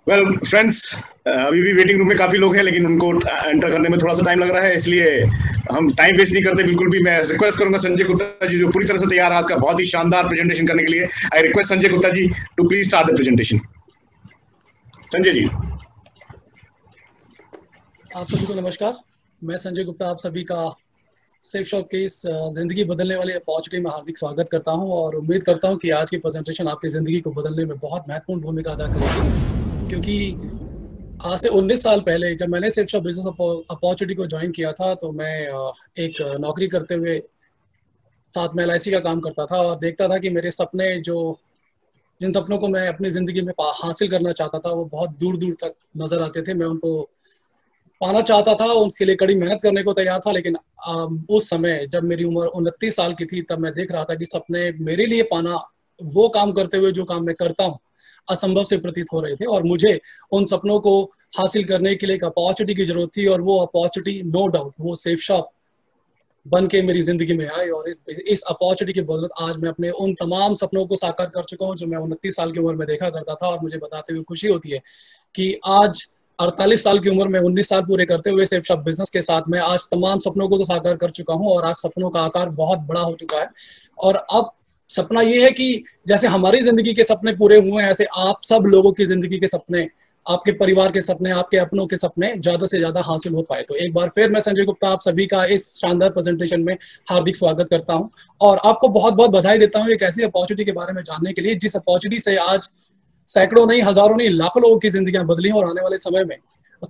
Well friends, अभी भी waiting room में काफी लोग हैं, लेकिन उनको एंटर करने में थोड़ा सा टाइम लग रहा है, इसलिए हम टाइम वेस्ट नहीं करते बिल्कुल भी। मैं रिक्वेस्ट करूंगा संजय गुप्ता जी, जो पूरी तरह से तैयार है आज का बहुत ही शानदार प्रेजेंटेशन करने के लिए। I request Sanjay Gupta ji to please start the presentation. Sanjay ji. आप सभी को नमस्कार। मैं संजय गुप्ता आप सभी का सेफ शॉप के इस जिंदगी बदलने वाली अपॉर्चुनिटी में हार्दिक स्वागत करता हूं और उम्मीद करता हूं कि आज की प्रेजेंटेशन आपकी ज़िंदगी को बदलने में बहुत महत्वपूर्ण भूमिका अदा करेगी। क्योंकि आज से 19 साल पहले जब मैंने सेफ शॉप बिजनेस अपॉर्चुनिटी को ज्वाइन किया था, तो मैं एक नौकरी करते हुए साथ में LIC का काम करता था और देखता था कि मेरे सपने जिन सपनों को मैं अपनी ज़िंदगी में हासिल करना चाहता था, वो बहुत दूर दूर तक नज़र आते थे। मैं उनको पाना चाहता था, उसके लिए कड़ी मेहनत करने को तैयार था, लेकिन उस समय जब मेरी उम्र 29 साल की थी, तब मैं देख रहा था कि सपने मेरे लिए पाना, वो काम करते हुए जो काम मैं करता हूँ, असंभव से प्रतीत हो रहे थे। और मुझे उन सपनों को हासिल करने के लिए एक अपॉर्चुनिटी की जरूरत थी, और वो अपॉर्चुनिटी नो डाउट वो सेफ शॉप बन के मेरी जिंदगी में आई। और इस अपॉर्चुनिटी की बदौलत आज मैं अपने उन तमाम सपनों को साकार कर चुका हूँ जो मैं 29 साल की उम्र में देखा करता था। और मुझे बताते हुए खुशी होती है कि आज 48 साल की उम्र में 19 साल पूरे करते हुए सेफ शॉप बिजनेस के साथ मैं आज तमाम सपनों को तो साकार कर चुका हूं, और आज सपनों का आकार बहुत बड़ा हो चुका है। और अब सपना ये है कि जैसे हमारी जिंदगी के सपने पूरे हुए हैं, ऐसे आप सब लोगों की जिंदगी के सपने, आपके परिवार के सपने, आपके अपनों के सपने ज्यादा से ज्यादा हासिल हो पाए। तो एक बार फिर मैं संजय गुप्ता आप सभी का इस शानदार प्रेजेंटेशन में हार्दिक स्वागत करता हूं, और आपको बहुत बहुत बधाई देता हूं एक ऐसी अपॉर्चुनिटी के बारे में जानने के लिए, जिस अपॉर्चुनिटी से आज सैकड़ों नहीं, हजारों नहीं, लाखों लोगों की जिंदगियां बदली और आने वाले समय में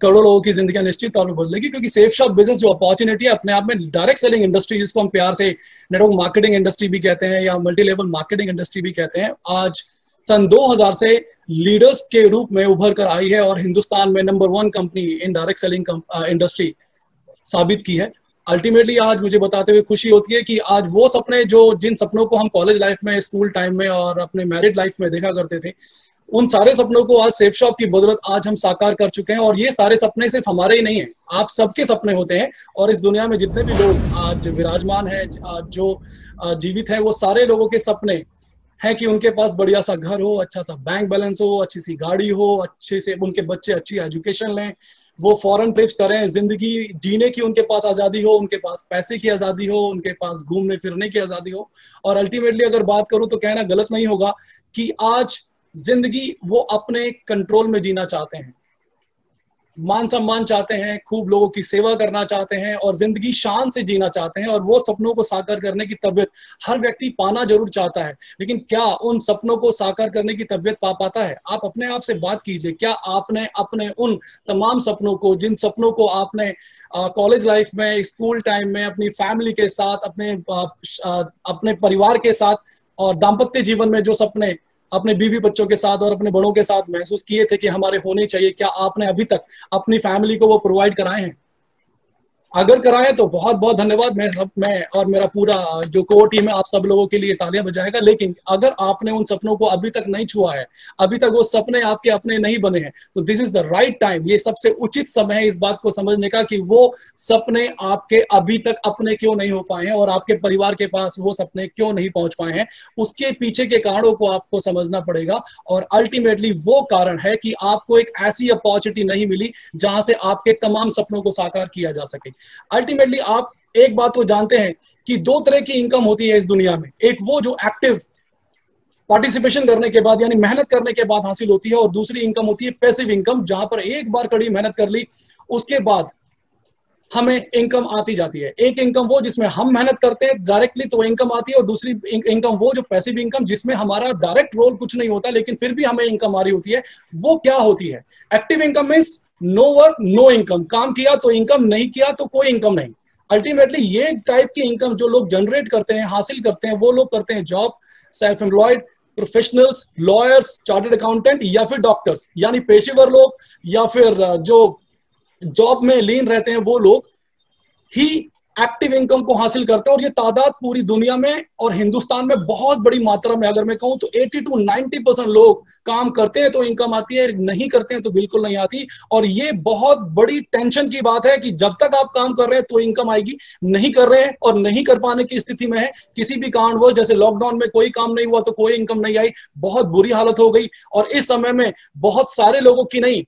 करोड़ों लोगों की जिंदगियां निश्चित तौर पर बदलेगी। क्योंकि सेफ शॉप बिजनेस जो अपॉर्चुनिटी है अपने आप में डायरेक्ट सेलिंग इंडस्ट्री, जिसको हम प्यार से नेटवर्क मार्केटिंग इंडस्ट्री भी कहते हैं या मल्टी लेवल मार्केटिंग इंडस्ट्री भी कहते हैं, आज सन 2000 से लीडर्स के रूप में उभर कर आई है और हिंदुस्तान में number 1 company in direct selling industry साबित की है। अल्टीमेटली आज मुझे बताते हुए खुशी होती है कि आज वो सपने, जो जिन सपनों को हम कॉलेज लाइफ में, स्कूल टाइम में और अपने मैरिड लाइफ में देखा करते थे, उन सारे सपनों को आज सेफ शॉप की बदौलत आज हम साकार कर चुके हैं। और ये सारे सपने सिर्फ हमारे ही नहीं है, आप सबके सपने होते हैं। और इस दुनिया में जितने भी लोग आज विराजमान हैं, आज जो जीवित हैं, वो सारे लोगों के सपने हैं कि उनके पास बढ़िया सा घर हो, अच्छा सा बैंक बैलेंस हो, अच्छी सी गाड़ी हो, अच्छे से उनके बच्चे अच्छी एजुकेशन लें, वो फॉरेन ट्रिप्स करें, जिंदगी जीने की उनके पास आजादी हो, उनके पास पैसे की आजादी हो, उनके पास घूमने फिरने की आजादी हो। और अल्टीमेटली अगर बात करूं तो कहना गलत नहीं होगा कि आज जिंदगी वो अपने कंट्रोल में जीना चाहते हैं, मान सम्मान चाहते हैं, खूब लोगों की सेवा करना चाहते हैं और जिंदगी शान से जीना चाहते हैं। और वो सपनों को साकार करने की तबीयत हर व्यक्ति पाना जरूर चाहता है, लेकिन क्या उन सपनों को साकार करने की तबीयत पा पाता है? आप अपने आप से बात कीजिए, क्या आपने अपने उन तमाम सपनों को, जिन सपनों को आपने कॉलेज लाइफ में, स्कूल टाइम में, अपनी फैमिली के साथ, अपने परिवार के साथ और दाम्पत्य जीवन में जो सपने अपने बीवी बच्चों के साथ और अपने बड़ों के साथ महसूस किए थे कि हमारे होने चाहिए, क्या आपने अभी तक अपनी फैमिली को वो प्रोवाइड कराए हैं? अगर कराए तो बहुत बहुत धन्यवाद। मैं और मेरा पूरा जो कोर टीम है आप सब लोगों के लिए तालियां बजाएगा। लेकिन अगर आपने उन सपनों को अभी तक नहीं छुआ है, अभी तक वो सपने आपके अपने नहीं बने हैं, तो this is the right time, ये सबसे उचित समय है इस बात को समझने का कि वो सपने आपके अभी तक अपने क्यों नहीं हो पाए हैं और आपके परिवार के पास वो सपने क्यों नहीं पहुंच पाए हैं। उसके पीछे के कारणों को आपको समझना पड़ेगा, और अल्टीमेटली वो कारण है कि आपको एक ऐसी अपॉर्चुनिटी नहीं मिली जहां से आपके तमाम सपनों को साकार किया जा सके। अल्टीमेटली आप एक बात को जानते हैं कि 2 तरह की इनकम होती है इस दुनिया में, एक वो जो एक्टिव पार्टिसिपेशन करने के बाद यानी मेहनत करने के बाद हासिल होती है, और दूसरी इनकम होती है पैसिव इनकम, जहां पर एक बार कड़ी मेहनत कर ली उसके बाद हमें इनकम आती जाती है। एक इनकम वो जिसमें हम मेहनत करते हैं डायरेक्टली तो इनकम आती है, और दूसरी इनकम वो जो पैसिव इनकम जिसमें हमारा डायरेक्ट रोल कुछ नहीं होता लेकिन फिर भी हमें इनकम आ रही होती है। वो क्या होती है? Active income means no work no income, काम किया तो इनकम, नहीं किया तो कोई इनकम नहीं। अल्टीमेटली ये टाइप की इनकम जो लोग जनरेट करते हैं, हासिल करते हैं, वो लोग करते हैं job, self employed professionals, lawyers, chartered accountant या फिर डॉक्टर्स, यानी पेशेवर लोग या फिर जो जॉब में लीन रहते हैं वो लोग ही एक्टिव इनकम को हासिल करते हैं, और ये तादाद पूरी दुनिया में और हिंदुस्तान में बहुत बड़ी मात्रा में, अगर मैं कहूं तो 80 to 90% लोग काम करते हैं तो इनकम आती है, नहीं करते हैं तो बिल्कुल नहीं आती। और ये बहुत बड़ी टेंशन की बात है कि जब तक आप काम कर रहे हैं तो इनकम आएगी, नहीं कर रहे हैं और नहीं कर पाने की स्थिति में है, किसी भी कारणवश, जैसे लॉकडाउन में कोई काम नहीं हुआ तो कोई इनकम नहीं आई, बहुत बुरी हालत हो गई। और इस समय में बहुत सारे लोगों की नहीं,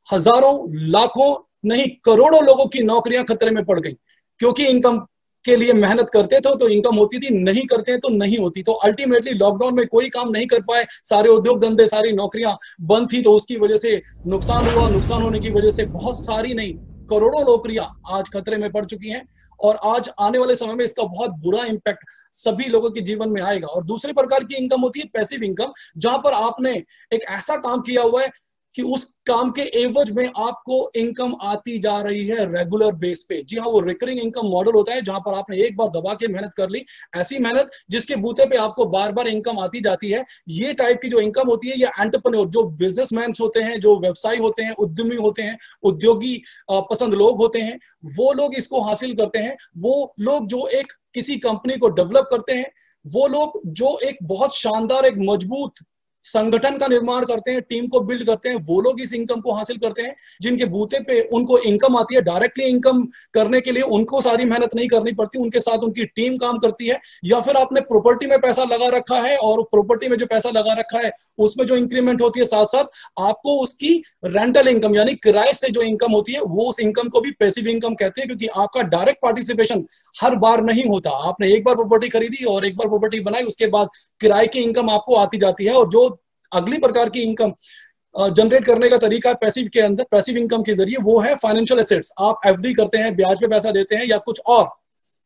हजारों, लाखों नहीं, करोड़ों लोगों की नौकरियां खतरे में पड़ गई, क्योंकि इनकम के लिए मेहनत करते थे तो इनकम होती थी, नहीं करते हैं तो नहीं होती। तो अल्टीमेटली लॉकडाउन में कोई काम नहीं कर पाए, सारे उद्योग धंधे, सारी नौकरियां बंद थी, तो उसकी वजह से नुकसान हुआ। नुकसान होने की वजह से बहुत सारी नहीं, करोड़ों नौकरियां आज खतरे में पड़ चुकी हैं, और आज आने वाले समय में इसका बहुत बुरा इंपैक्ट सभी लोगों के जीवन में आएगा। और दूसरे प्रकार की इनकम होती है पैसिव इनकम, जहां पर आपने एक ऐसा काम किया हुआ है कि उस काम के एवज में आपको इनकम आती जा रही है रेगुलर बेस पे। जी हाँ, वो रिकरिंग इनकम मॉडल होता है, जहां पर आपने एक बार दबा के मेहनत कर ली, ऐसी मेहनत जिसके बूते पे आपको बार बार इनकम आती जाती है। ये टाइप की जो इनकम होती है, ये एंटरप्रेन्योर, जो बिजनेसमैन होते हैं, जो व्यवसायी होते हैं, उद्यमी होते हैं, उद्योगी पसंद लोग होते हैं, वो लोग इसको हासिल करते हैं। वो लोग जो एक किसी कंपनी को डेवलप करते हैं, वो लोग जो एक बहुत शानदार, एक मजबूत संगठन का निर्माण करते हैं, टीम को बिल्ड करते हैं, वो लोग इस इनकम को हासिल करते हैं, जिनके बूते पे उनको इनकम आती है। डायरेक्टली इनकम करने के लिए उनको सारी मेहनत नहीं करनी पड़ती, उनके साथ उनकी टीम काम करती है। या फिर आपने प्रॉपर्टी में पैसा लगा रखा है, और प्रॉपर्टी में जो पैसा लगा रखा है उसमें जो इंक्रीमेंट होती है, साथ साथ आपको उसकी रेंटल इनकम यानी किराए से जो इनकम होती है, वो उस इनकम को भी पैसिव इनकम कहते हैं, क्योंकि आपका डायरेक्ट पार्टिसिपेशन हर बार नहीं होता। आपने एक बार प्रॉपर्टी खरीदी और एक बार प्रॉपर्टी बनाई, उसके बाद किराए की इनकम आपको आती जाती है। और जो अगली प्रकार की इनकम जनरेट करने का तरीका है पैसिव के अंदर, पैसिव इनकम के जरिए, वो है फाइनेंशियल एसेट्स। आप एफडी करते हैं, ब्याज पे पैसा देते हैं, या कुछ और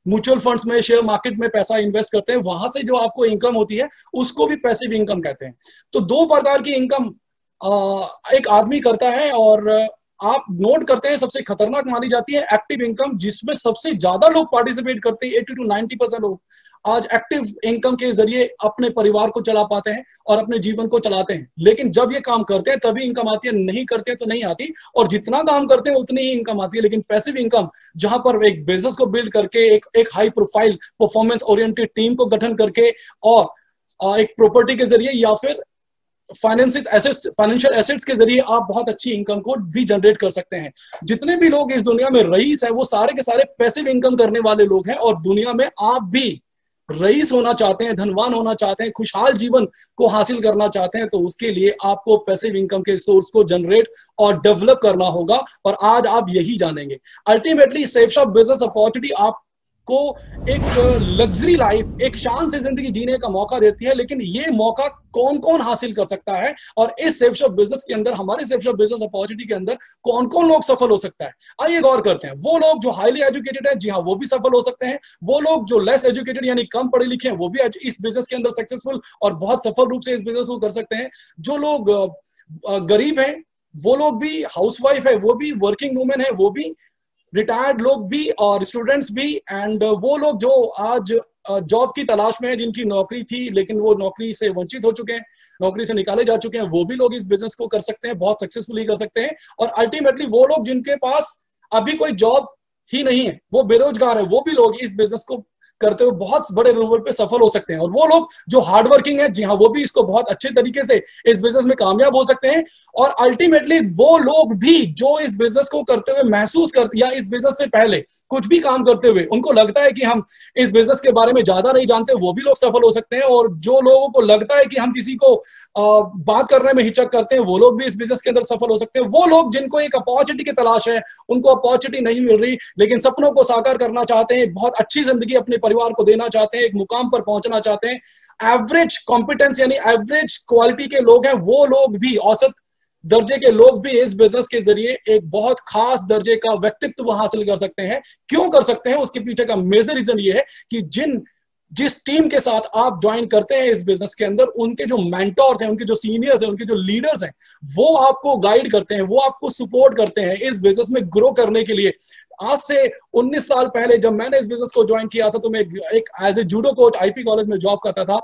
म्यूचुअल फंड्स में, शेयर मार्केट में पैसा इन्वेस्ट करते हैं, वहां से जो आपको इनकम होती है उसको भी पैसिव इनकम कहते हैं। तो दो प्रकार की इनकम एक आदमी करता है, और आप नोट करते हैं सबसे खतरनाक मानी जाती है एक्टिव इनकम, जिसमें सबसे ज्यादा लोग पार्टिसिपेट करते हैं। 80 to 90% लोग आज एक्टिव इनकम के जरिए अपने परिवार को चला पाते हैं और अपने जीवन को चलाते हैं। लेकिन जब ये काम करते हैं तभी इनकम आती है, नहीं करते हैं तो नहीं आती, और जितना काम करते हैं उतनी ही इनकम आती है। लेकिन पैसिव इनकम, जहां पर एक बिजनेस को बिल्ड करके, एक high profile performance oriented team को गठन करके, और एक प्रॉपर्टी के जरिए या फिर फाइनेंशियल एसेट्स के जरिए आप बहुत अच्छी इनकम को भी जनरेट कर सकते हैं। जितने भी लोग इस दुनिया में रईस हैं, वो सारे के सारे पैसिव इनकम करने वाले लोग हैं। और दुनिया में आप भी रईस होना चाहते हैं, धनवान होना चाहते हैं, खुशहाल जीवन को हासिल करना चाहते हैं, तो उसके लिए आपको पैसिव इनकम के सोर्स को जनरेट और डेवलप करना होगा। और आज आप यही जानेंगे। अल्टीमेटली सेफशॉप बिजनेस अपॉर्चुनिटी आप को एक लग्जरी लाइफ, एक शान से जिंदगी जीने का मौका देती है। लेकिन ये मौका कौन कौन हासिल कर सकता है, और इस सेफशॉप बिजनेस के अंदर, हमारे सेफशॉप बिजनेस अपॉर्चुनिटी के अंदर कौन कौन लोग सफल हो सकता है, आइए गौर करते हैं। वो लोग जो हाईली एजुकेटेड है, जी हाँ, वो भी सफल हो सकते हैं। वो लोग जो लेस एजुकेटेड यानी कम पढ़े लिखे हैं, वो भी इस बिजनेस के अंदर सक्सेसफुल और बहुत सफल रूप से इस बिजनेस को कर सकते हैं। जो लोग गरीब हैं, वो लोग भी, हाउसवाइफ है वो भी, वर्किंग वुमेन है वो भी, रिटायर्ड लोग भी, और स्टूडेंट्स भी, एंड वो लोग जो आज जॉब की तलाश में है, जिनकी नौकरी थी लेकिन वो नौकरी से वंचित हो चुके हैं, नौकरी से निकाले जा चुके हैं, वो भी लोग इस बिजनेस को कर सकते हैं, बहुत सक्सेसफुली कर सकते हैं। और अल्टीमेटली वो लोग जिनके पास अभी कोई जॉब ही नहीं है, वो बेरोजगार है, वो भी लोग इस बिजनेस को करते हुए बहुत बड़े लेवल पे सफल हो सकते हैं। और वो लोग जो हार्ड वर्किंग है, जी हाँ, वो भी इसको बहुत अच्छे तरीके से इस बिजनेस में कामयाब हो सकते हैं। और अल्टीमेटली वो लोग भी जो इस बिजनेस को करते हुए महसूस करते, या इस बिजनेस से पहले कुछ भी काम करते हुए उनको लगता है कि हम इस बिजनेस के बारे में ज्यादा नहीं जानते, वो भी लोग सफल हो सकते हैं। और जो लोगों को लगता है कि हम किसी को बात करने में हिचक करते हैं, वो लोग भी इस बिजनेस के अंदर सफल हो सकते हैं। वो लोग जिनको एक अपॉर्चुनिटी की तलाश है, उनको अपॉर्चुनिटी नहीं मिल रही, लेकिन सपनों को साकार करना चाहते हैं, बहुत अच्छी जिंदगी अपने परिवार को देना चाहते हैं, एक मुकाम पर पहुंचना चाहते हैं, एवरेज कॉम्पिटेंस यानी एवरेज क्वालिटी के लोग हैं, वो लोग भी, औसत दर्जे के लोग भी इस बिजनेस के जरिए एक बहुत खास दर्जे का व्यक्तित्व हासिल कर सकते हैं। क्यों कर सकते हैं, उसके पीछे का मेजर रीजन ये है कि जिस टीम के साथ आप ज्वाइन करते हैं इस बिजनेस के अंदर, उनके जो मेंटोर्स हैं, उनके जो सीनियर्स हैं, उनके जो लीडर्स हैं, वो आपको गाइड करते हैं, वो आपको सपोर्ट करते हैं इस बिजनेस में ग्रो करने के लिए। आज से 19 साल पहले जब मैंने इस बिजनेस को ज्वाइन किया था, तो मैं एक as a judo coach IP college में जॉब करता था।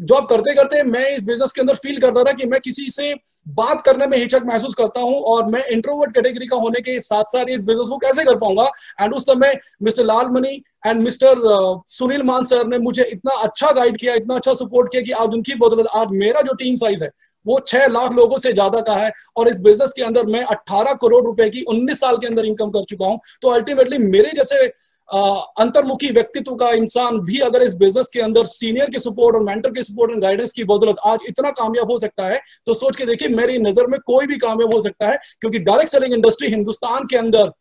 जॉब करते करते मैं इस बिजनेस के अंदर फील कर रहा था कि मैं किसी से बात करने में हिचक महसूस करता हूं और मैं इंट्रोवर्ट कैटेगरी का होने के साथ साथ इस बिजनेस को कैसे कर पाऊंगा। एंड उस समय mister Lalmani and mister Sunil मान सर ने मुझे इतना अच्छा गाइड किया, इतना अच्छा सपोर्ट किया कि आज उनकी बदौलत आज मेरा जो टीम साइज है वो 6 लाख लोगों से ज्यादा का है और इस बिजनेस के अंदर मैं 18 करोड़ रुपए की 19 साल के अंदर इनकम कर चुका हूं। तो अल्टीमेटली मेरे जैसे अंतर्मुखी व्यक्तित्व का इंसान भी अगर इस बिजनेस के अंदर सीनियर के सपोर्ट और मेंटर के सपोर्ट और गाइडेंस की बदौलत आज इतना कामयाब हो सकता है, तो सोच के देखिए मेरी नजर में कोई भी कामयाब हो सकता है, क्योंकि डायरेक्ट सेलिंग इंडस्ट्री हिंदुस्तान के अंदर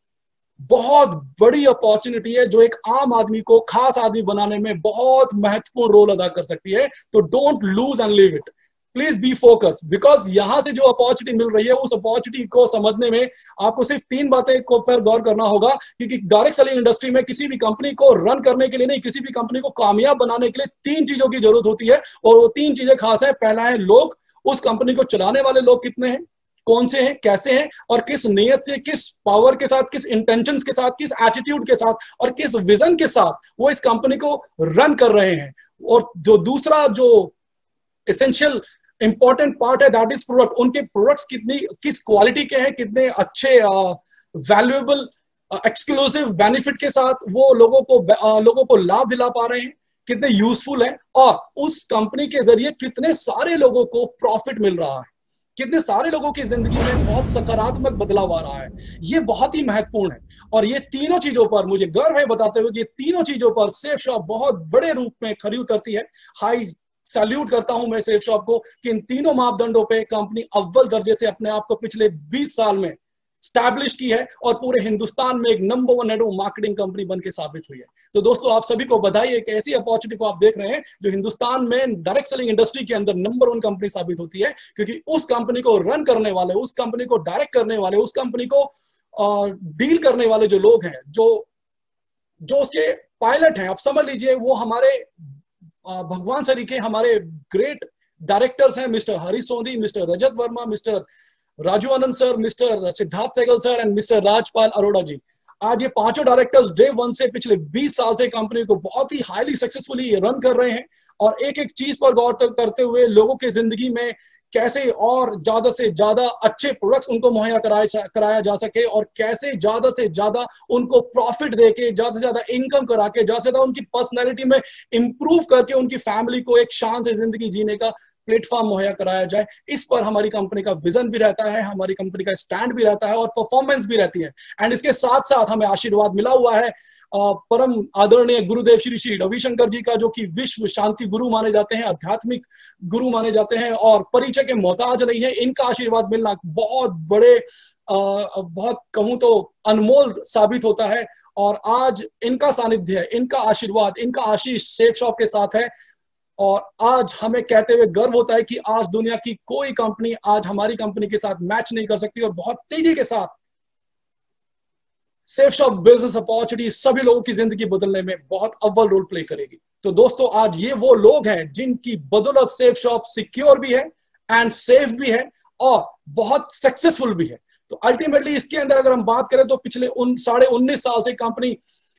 बहुत बड़ी अपॉर्चुनिटी है जो एक आम आदमी को खास आदमी बनाने में बहुत महत्वपूर्ण रोल अदा कर सकती है। तो don't lose and leave it, please be focus, because यहां से जो अपॉर्चुनिटी मिल रही है उस अपॉर्चुनिटी को समझने में आपको सिर्फ 3 बातें को पर गौर करना होगा। क्योंकि डायरेक्ट सेलिंग इंडस्ट्री में किसी भी कंपनी को रन करने के लिए नहीं, किसी भी कंपनी को कामयाब बनाने के लिए 3 चीजों की जरूरत होती है और वो 3 चीजें खास है। पहला है लोग, उस कंपनी को चलाने वाले लोग कितने हैं, कौन से हैं, कैसे हैं और किस नियत से, किस पावर के साथ, किस इंटेंशंस के साथ, किस एटीट्यूड के साथ और किस विजन के साथ वो इस कंपनी को रन कर रहे हैं। और जो दूसरा जो एसेंशियल इंपॉर्टेंट पार्ट है दैट इज प्रोडक्ट, उनके प्रोडक्ट्स कितनी किस क्वालिटी के हैं, कितने अच्छे वैल्यूएबल एक्सक्लूसिव बेनिफिट के साथ वो लोगों को लाभ दिला पा रहे हैं, कितने यूजफुल है और उस कंपनी के जरिए कितने सारे लोगों को प्रॉफिट मिल रहा है, कितने सारे लोगों की जिंदगी में बहुत सकारात्मक बदलाव आ रहा है। ये बहुत ही महत्वपूर्ण है और ये तीनों चीजों पर मुझे गर्व है बताते हुए कि ये तीनों चीजों पर सेफ शॉप बहुत बड़े रूप में खरी उतरती है। हाई सैल्यूट करता हूं मैं सेफ शॉप को कि इन तीनों मापदंडों पे कंपनी अव्वल दर्जे से अपने आप को पिछले 20 साल में स्टैब्लिश की है और पूरे हिंदुस्तान में एक नंबर 1 नेटवर्क मार्केटिंग कंपनी बन के साबित हुई है। तो दोस्तों आप सभी को बधाई, एक ऐसी अपॉर्चुनिटी को आप देख रहे हैं जो हिंदुस्तान में डायरेक्ट सेलिंग इंडस्ट्री के अंदर नंबर 1 कंपनी साबित होती है, क्योंकि उस कंपनी को रन करने वाले, उस कंपनी को डायरेक्ट करने वाले, उस कंपनी को डील करने वाले जो लोग हैं, जो उसके पायलट हैं, आप समझ लीजिए वो हमारे भगवान सरीखे हमारे ग्रेट डायरेक्टर्स हैं, mister Harish Sondhi, mister Rajat Verma, mister Raju Anand sir, mister Siddharth Sehgal sir and mister Rajpal Arora ji. आज ये पांचों डायरेक्टर्स डे 1 से पिछले 20 साल से कंपनी को बहुत ही हाईली सक्सेसफुली रन कर रहे हैं और एक एक चीज पर गौर करते हुए लोगों की जिंदगी में कैसे और ज्यादा से ज्यादा अच्छे प्रोडक्ट्स उनको मुहैया कराया जा सके और कैसे ज्यादा से ज्यादा उनको प्रॉफिट देके, ज्यादा से ज्यादा इनकम करा के, ज्यादा से ज्यादा उनकी पर्सनैलिटी में इंप्रूव करके उनकी फैमिली को एक शान से जिंदगी जीने का प्लेटफॉर्म मुहैया कराया जाए। इस पर हमारी कंपनी का विजन भी रहता है, हमारी कंपनी का स्टैंड भी रहता है और परफॉर्मेंस भी रहती है। एंड इसके साथ साथ हमें आशीर्वाद मिला हुआ है परम आदरणीय गुरुदेव श्री श्री रविशंकर जी का, जो कि विश्व शांति गुरु माने जाते हैं, आध्यात्मिक गुरु माने जाते हैं और परिचय के मोहताज नहीं है। इनका आशीर्वाद मिलना बहुत बड़े बहुत कहूं तो अनमोल साबित होता है और आज इनका सानिध्य, इनका आशीर्वाद, इनका आशीष सेफ शॉप के साथ है और आज हमें कहते हुए गर्व होता है कि आज दुनिया की कोई कंपनी आज हमारी कंपनी के साथ मैच नहीं कर सकती और बहुत तेजी के साथ सेफ शॉप बिजनेस अपॉर्चुनिटी सभी लोगों की जिंदगी बदलने में बहुत अव्वल रोल प्ले करेगी। तो दोस्तों आज ये वो लोग हैं जिनकी बदौलत सेफ शॉप सिक्योर भी है एंड सेफ भी है और बहुत सक्सेसफुल भी है। तो अल्टीमेटली इसके अंदर अगर हम बात करें तो पिछले 19.5 साल से कंपनी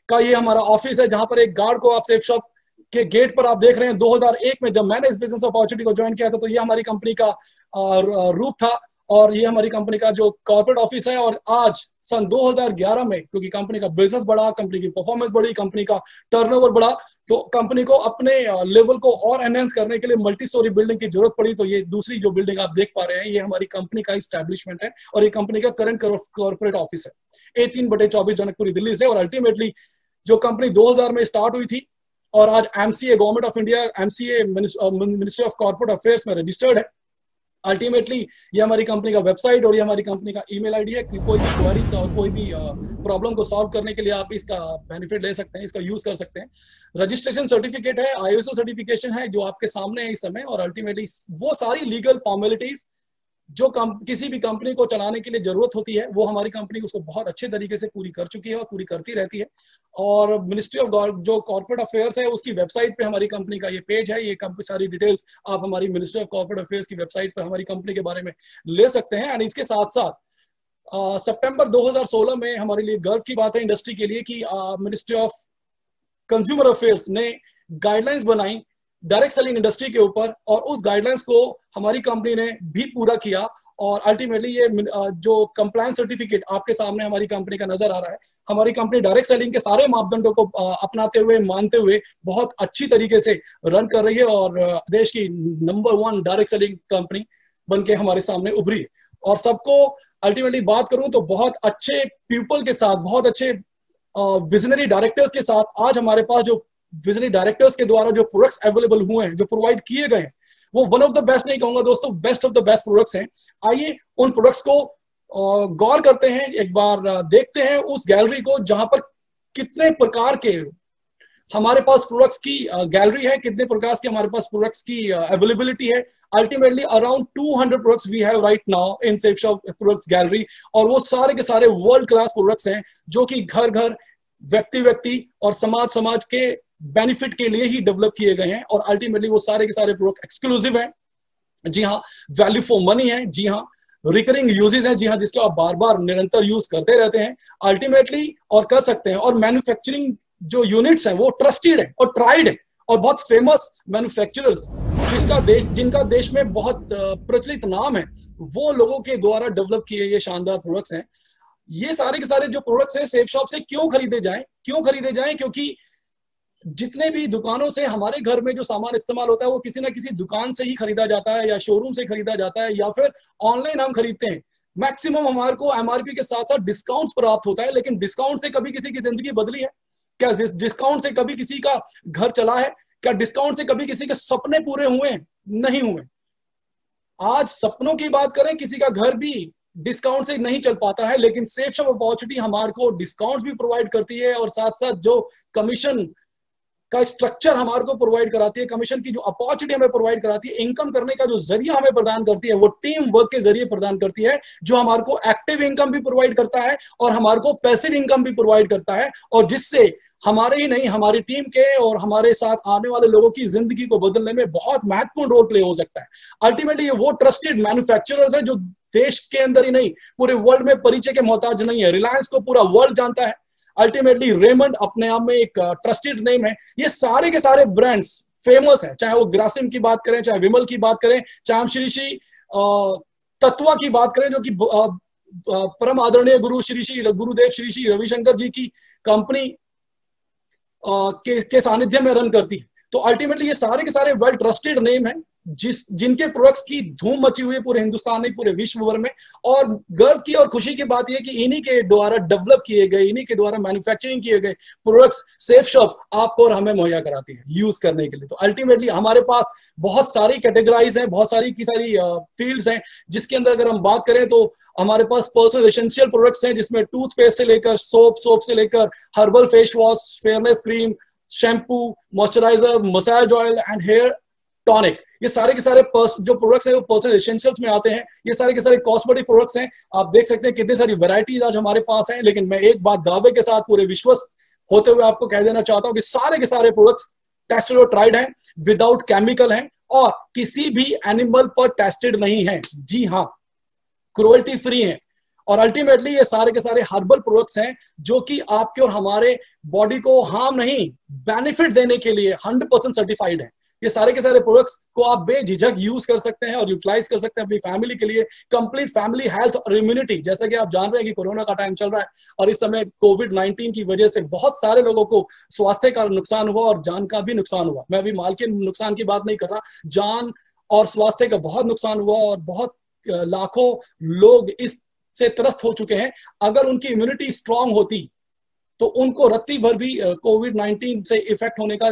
का ये हमारा ऑफिस है, जहां पर एक गार्ड को आप सेफ शॉप के गेट पर आप देख रहे हैं। 2001 में जब मैंने इस बिजनेस अपॉर्चुनिटी को ज्वाइन किया था तो ये हमारी कंपनी का रूप था और ये हमारी कंपनी का जो कॉर्पोरेट ऑफिस है। और आज सन 2011 में क्योंकि कंपनी का बिजनेस बढ़ा, कंपनी की परफॉर्मेंस बढ़ी, कंपनी का टर्नओवर बढ़ा, तो कंपनी को अपने लेवल को और एनहेंस करने के लिए मल्टी स्टोरी बिल्डिंग की जरूरत पड़ी। तो ये दूसरी जो बिल्डिंग आप देख पा रहे हैं ये हमारी कंपनी का एस्टैब्लिशमेंट है और ये कंपनी का करंट कॉर्पोरेट ऑफिस है, A3/24 जनकपुरी दिल्ली से। और अल्टीमेटली जो कंपनी 2000 में स्टार्ट हुई थी और आज MCA government of India, MCA ministry of corporate affairs में रजिस्टर्ड है। अल्टीमेटली ये हमारी कंपनी का वेबसाइट और ये हमारी कंपनी का ईमेल आईडी है कि कोई भी क्वेरीज और कोई भी प्रॉब्लम को सॉल्व करने के लिए आप इसका बेनिफिट ले सकते हैं, इसका यूज कर सकते हैं। रजिस्ट्रेशन सर्टिफिकेट है, ISO सर्टिफिकेशन है जो आपके सामने है इस समय। और अल्टीमेटली वो सारी लीगल फॉर्मेलिटीज जो किसी भी कंपनी को चलाने के लिए जरूरत होती है वो हमारी कंपनी उसको बहुत अच्छे तरीके से पूरी कर चुकी है और पूरी करती रहती है। और मिनिस्ट्री ऑफ जो कॉर्पोरेट अफेयर्स है उसकी वेबसाइट पे हमारी कंपनी का ये पेज है, ये सारी डिटेल्स आप हमारी मिनिस्ट्री ऑफ कॉर्पोरेट अफेयर्स की वेबसाइट पर हमारी कंपनी के बारे में ले सकते हैं। एंड इसके साथ साथ सितंबर 2016 में हमारे लिए गर्व की बात है इंडस्ट्री के लिए कि मिनिस्ट्री ऑफ कंज्यूमर अफेयर्स ने गाइडलाइंस बनाई डायरेक्ट सेलिंग इंडस्ट्री के ऊपर, और उस गाइडलाइंस को हमारी कंपनी ने भी पूरा किया। और अल्टीमेटली ये जो कंप्लायंस सर्टिफिकेट आपके सामने हमारी कंपनी का नजर आ रहा है, हमारी कंपनी डायरेक्ट सेलिंग के सारे मापदंडों को अपनाते हुए, मानते हुए बहुत अच्छी तरीके से रन कर रही है और देश की नंबर 1 डायरेक्ट सेलिंग कंपनी बन के हमारे सामने उभरी है। और सबको अल्टीमेटली बात करूं तो बहुत अच्छे पीपल के साथ, बहुत अच्छे विजनरी डायरेक्टर्स के साथ आज हमारे पास जो विजनरी डायरेक्टर्स के द्वारा जो प्रोडक्ट्स अवेलेबल हुए हैं, जो प्रोवाइड किए गए हैं, वो वन ऑफ द बेस्ट नहीं कहूंगा दोस्तों, best of the best products हैं। आइए उन प्रोडक्ट्स को गौर करते हैं, एक बार देखते हैं उस गैलरी को जहां पर कितने प्रकार के हमारे पास प्रोडक्ट्स की गैलरी है, कितने प्रकार के हमारे पास प्रोडक्ट्स की अवेलेबिलिटी है। Ultimately around 200 products we have right now in Safe Shop products gallery, और वो सारे के सारे वर्ल्ड क्लास प्रोडक्ट्स हैं जो कि घर घर, व्यक्ति व्यक्ति और समाज समाज के बेनिफिट के लिए ही डेवलप किए गए हैं। और अल्टीमेटली वो सारे के सारे प्रोडक्ट एक्सक्लूसिव हैं, जी हाँ, वैल्यू फॉर मनी है, जी हाँ, रिकरिंग यूजेस हैं, जी हाँ, जिसको आप बार बार निरंतर यूज करते रहते हैं अल्टीमेटली और कर सकते हैं। और मैन्युफैक्चरिंग जो यूनिट्स हैं वो ट्रस्टेड है और ट्राइड है, और बहुत फेमस मैन्युफैक्चरर्स जिनका देश में बहुत प्रचलित नाम है, वो लोगों के द्वारा डेवलप किए ये शानदार प्रोडक्ट्स हैं। ये सारे के सारे जो प्रोडक्ट्स हैं सेफ शॉप से क्यों खरीदे जाएं? क्योंकि जितने भी दुकानों से हमारे घर में जो सामान इस्तेमाल होता है वो किसी ना किसी दुकान से ही खरीदा जाता है, या शोरूम से खरीदा जाता है, या फिर ऑनलाइन हम खरीदते हैं। मैक्सिमम हमारे को एमआरपी के साथ साथ डिस्काउंट प्राप्त होता है, लेकिन डिस्काउंट से कभी किसी की जिंदगी बदली है क्या? डिस्काउंट से कभी किसी का घर चला है क्या? डिस्काउंट से कभी किसी के सपने पूरे हुए? नहीं हुए। आज सपनों की बात करें, किसी का घर भी डिस्काउंट से नहीं चल पाता है, लेकिन सेफ शॉप अपॉर्चुनिटी हमारे को डिस्काउंट भी प्रोवाइड करती है, और साथ साथ जो कमीशन का स्ट्रक्चर हमारे को प्रोवाइड कराती है, कमीशन की जो अपॉर्चुनिटी हमें प्रोवाइड कराती है, इनकम करने का जो जरिया हमें प्रदान करती है, वो टीम वर्क के जरिए प्रदान करती है, जो हमारे को एक्टिव इनकम भी प्रोवाइड करता है और हमारे को पैसिव इनकम भी प्रोवाइड करता है, और जिससे हमारे ही नहीं, हमारी टीम के और हमारे साथ आने वाले लोगों की जिंदगी को बदलने में बहुत महत्वपूर्ण रोल प्ले हो सकता है। अल्टीमेटली ये वो ट्रस्टेड मैन्युफैक्चरर्स है जो देश के अंदर ही नहीं, पूरे वर्ल्ड में परिचय के मोहताज नहीं है। रिलायंस को पूरा वर्ल्ड जानता है। अल्टीमेटली रेमंड अपने आप में एक ट्रस्टेड नेम है। ये सारे के सारे ब्रांड्स फेमस हैं, चाहे वो ग्रासिम की बात करें, चाहे विमल की बात करें, चाहे हम श्री श्री तत्वा की बात करें, जो कि परम आदरणीय गुरुदेव श्री श्री रविशंकर जी की कंपनी के सानिध्य में रन करती है। तो अल्टीमेटली ये सारे के सारे वेल ट्रस्टेड नेम है, जिनके प्रोडक्ट्स की धूम मची हुई है पूरे हिंदुस्तान में, पूरे विश्व भर में। और गर्व की और खुशी की बात यह कि इन्हीं के द्वारा डेवलप किए गए, इन्हीं के द्वारा मैन्युफैक्चरिंग किए गए प्रोडक्ट्स सेफ शॉप आपको और हमें मुहैया कराती है यूज करने के लिए। तो अल्टीमेटली हमारे पास बहुत सारी कैटेगराइज हैं, बहुत सारी की सारी फील्ड्स हैं, जिसके अंदर अगर हम बात करें तो हमारे पास पर्सनल एसेंशियल प्रोडक्ट्स हैं, जिसमें टूथपेस्ट से लेकर सोप से लेकर herbal face wash, fairness cream, shampoo, moisturiser, massage oil and hair tonic, ये सारे के सारे जो प्रोडक्ट्स हैं वो पर्सनल एसेंशियल्स में आते हैं। ये सारे के सारे कॉस्मेटिक प्रोडक्ट्स हैं। आप देख सकते हैं कितनी सारी वैरायटीज आज हमारे पास हैं, लेकिन मैं एक बात दावे के साथ पूरे विश्वस्त होते हुए आपको कह देना चाहता हूं कि सारे के सारे प्रोडक्ट्स टेस्टेड और ट्राइड हैं, विदाउट केमिकल हैं, और किसी भी एनिमल पर टेस्टेड नहीं है। जी हाँ, क्रुएल्टी फ्री है। और अल्टीमेटली ये सारे के सारे हर्बल प्रोडक्ट्स हैं जो कि आपके और हमारे बॉडी को हार्म नहीं, बेनिफिट देने के लिए 100% सर्टिफाइड है। ये सारे के सारे प्रोडक्ट्स को आप बेझिझक यूज कर सकते हैं और यूटिलाइज कर सकते हैं अपनी फैमिली के लिए। कंप्लीट फैमिली हेल्थ और इम्यूनिटी, जैसा कि आप जान रहे हैं कि कोरोना का टाइम चल रहा है और इस समय कोविड-19 की वजह से बहुत सारे लोगों को स्वास्थ्य का नुकसान हुआ और जान का भी नुकसान हुआ। मैं अभी माल के नुकसान की बात नहीं कर रहा, जान और स्वास्थ्य का बहुत नुकसान हुआ और बहुत लाखों लोग इससे त्रस्त हो चुके हैं। अगर उनकी इम्यूनिटी स्ट्रांग होती तो उनको रत्ती भर भी कोविड-19 से इफेक्ट होने का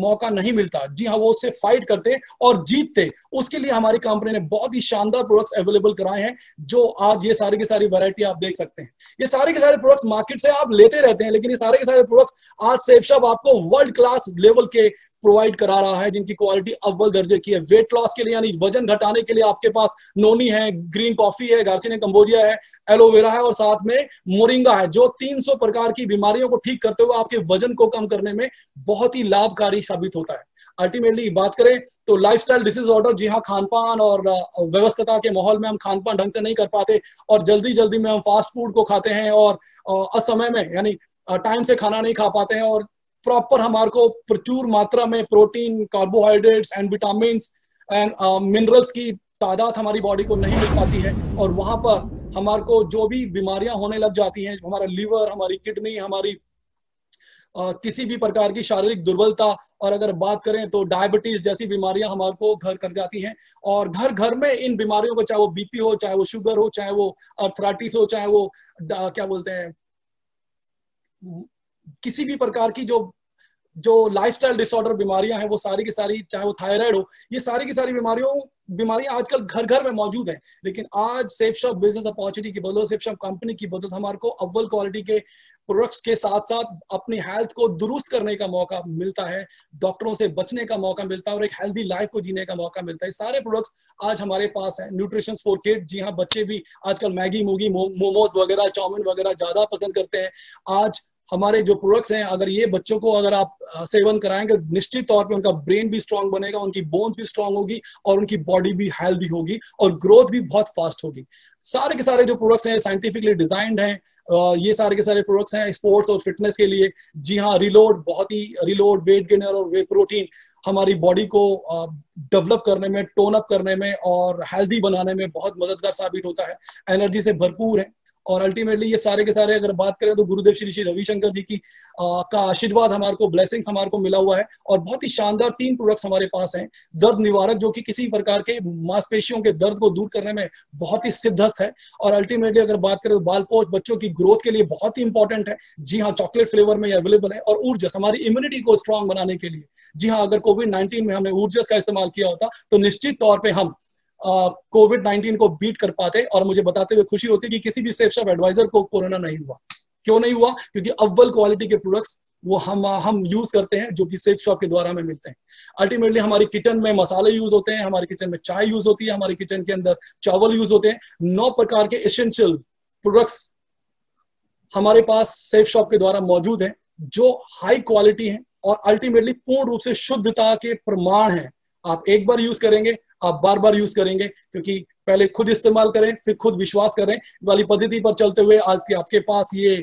मौका नहीं मिलता। जी हाँ, वो उससे फाइट करते और जीतते। उसके लिए हमारी कंपनी ने बहुत ही शानदार प्रोडक्ट्स अवेलेबल कराए हैं, जो आज ये सारी की सारी वैरायटी आप देख सकते हैं। ये सारे के सारे प्रोडक्ट्स मार्केट से आप लेते रहते हैं, लेकिन ये सारे के सारे प्रोडक्ट्स आज सेफ शॉप आपको वर्ल्ड क्लास लेवल के प्रोवाइड करा रहा है, जिनकी क्वालिटी अव्वल दर्जे की है। वेट लॉस के लिए यानी वजन घटाने के लिए आपके पास नोनी है, ग्रीन कॉफी है, गार्सिनिया कंबोजिया है, एलोवेरा है और साथ में मोरिंगा है, जो 300 प्रकार की बीमारियों को ठीक करते हुए आपके वजन को कम करने में बहुत ही लाभकारी साबित होता है। अल्टीमेटली बात करें तो लाइफस्टाइल डिसऑर्डर, जी हाँ, खानपान और व्यवस्था के माहौल में हम खानपान ढंग से नहीं कर पाते और जल्दी में हम फास्ट फूड को खाते हैं और असमय में यानी टाइम से खाना नहीं खा पाते हैं और प्रॉपर हमारे को प्रचुर मात्रा में protein, carbohydrates and vitamin and minerals की तादाद हमारी बॉडी को नहीं मिल पाती है, और वहां पर हमारे को जो भी बीमारियां होने लग जाती हैं, हमारा लीवर, हमारी किडनी, हमारी किसी भी प्रकार की शारीरिक दुर्बलता, और अगर बात करें तो डायबिटीज जैसी बीमारियां हमारे को घर कर जाती हैं। और घर घर में इन बीमारियों को, चाहे वो बीपी हो, चाहे वो शुगर हो, चाहे वो अर्थराइटिस हो, चाहे वो क्या बोलते हैं, किसी भी प्रकार की जो लाइफस्टाइल डिसऑर्डर बीमारियां हैं, वो सारी की सारी, चाहे वो थायराइड हो, ये सारी की सारी बीमारियां आजकल घर घर में मौजूद हैं। लेकिन आज सेफ शॉप बिजनेस अपॉर्चुनिटी की बदौलत, सेफ शॉप कंपनी की बदौलत हमारे को अव्वल क्वालिटी के प्रोडक्ट्स के साथ साथ अपनी हेल्थ को दुरुस्त करने का मौका मिलता है, डॉक्टरों से बचने का मौका मिलता है, और एक हेल्दी लाइफ को जीने का मौका मिलता है। सारे प्रोडक्ट्स आज हमारे पास हैं। न्यूट्रिशंस फॉर किड्स, जी हाँ, बच्चे भी आजकल मैगी मूगी मोमोज वगैरह, चाउमीन वगैरह ज्यादा पसंद करते हैं। आज हमारे जो प्रोडक्ट्स हैं, अगर ये बच्चों को अगर आप सेवन कराएंगे, निश्चित तौर पे उनका ब्रेन भी स्ट्रांग बनेगा, उनकी बोन्स भी स्ट्रांग होगी, और उनकी बॉडी भी हेल्दी होगी, और ग्रोथ भी बहुत फास्ट होगी। सारे के सारे जो प्रोडक्ट्स हैं साइंटिफिकली डिजाइंड हैं। ये सारे के सारे प्रोडक्ट्स हैं स्पोर्ट्स और फिटनेस के लिए। जी हाँ, रिलोड, वेट गेनर और वे प्रोटीन हमारी बॉडी को डेवलप करने में, टोन अप करने में और हेल्दी बनाने में बहुत मददगार साबित होता है। एनर्जी से भरपूर है, और अल्टीमेटली ये सारे के सारे अगर बात करें तो गुरुदेव श्री श्री रविशंकर जी की का आशीर्वाद हमारे को, ब्लेसिंग्स हमारे को मिला हुआ है। और बहुत ही शानदार 3 प्रोडक्ट्स हमारे पास हैं। दर्द निवारक, जो कि किसी प्रकार के मांसपेशियों के दर्द को दूर करने में बहुत ही सिद्धस्त है। और अल्टीमेटली अगर बात करें तो बाल पोष बच्चों की ग्रोथ के लिए बहुत ही इंपॉर्टेंट है। जी हाँ, चॉकलेट फ्लेवर में अवेलेबल है। और ऊर्जस, हमारी इम्यूनिटी को स्ट्रांग बनाने के लिए। जी हाँ, अगर कोविड-19 में हमने ऊर्जस का इस्तेमाल किया होता तो निश्चित तौर पर हम कोविड-19 को बीट कर पाते। और मुझे बताते हुए खुशी होती कि किसी भी सेफ शॉप एडवाइजर को कोरोना नहीं हुआ। क्यों नहीं हुआ? क्योंकि अव्वल क्वालिटी के प्रोडक्ट्स वो हम यूज करते हैं, जो कि सेफ शॉप के द्वारा हमें मिलते हैं। अल्टीमेटली हमारी किचन में मसाले यूज होते हैं, हमारी किचन में चाय यूज होती है, हमारी किचन के अंदर चावल यूज होते हैं। 9 प्रकार के एसेंशियल प्रोडक्ट्स हमारे पास सेफ शॉप के द्वारा मौजूद हैं, जो हाई क्वालिटी हैं और अल्टीमेटली पूर्ण रूप से शुद्धता के प्रमाण हैं। आप एक बार यूज करेंगे, आप बार बार यूज करेंगे, क्योंकि पहले खुद इस्तेमाल करें, फिर खुद विश्वास करें वाली पद्धति पर चलते हुए आपके पास ये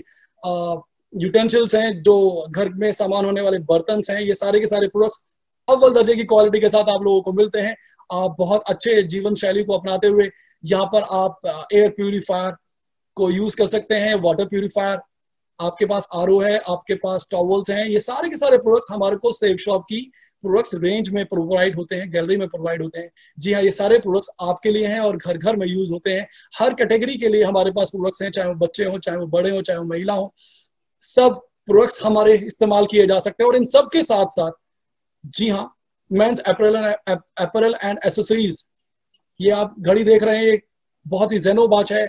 यूटेंसिल्स हैं, जो घर में सामान होने वाले बर्तन हैं, ये सारे के सारे प्रोडक्ट्स अव्वल दर्जे की क्वालिटी के साथ आप लोगों को मिलते हैं। आप बहुत अच्छे जीवन शैली को अपनाते हुए यहाँ पर आप एयर प्यूरिफायर को यूज कर सकते हैं, वाटर प्यूरिफायर, आपके पास आरओ है, आपके पास टॉवल्स हैं। ये सारे के सारे प्रोडक्ट्स हमारे को सेफ शॉप की प्रोडक्ट्स रेंज में प्रोवाइड होते हैं, गैलरी में प्रोवाइड होते हैं। जी हाँ, ये सारे प्रोडक्ट्स आपके लिए हैं और घर घर में यूज होते हैं। हर कैटेगरी के लिए हमारे पास प्रोडक्ट्स हैं, चाहे वो बच्चे हो, चाहे वो बड़े हो, चाहे वो महिला हो, सब प्रोडक्ट्स हमारे इस्तेमाल किए जा सकते हैं। और इन सब के साथ साथ जी हाँ, मेंस अपैरल एंड एक्सेसरीज, ये आप घड़ी देख रहे हैं, एक बहुत ही जेनो वॉच है।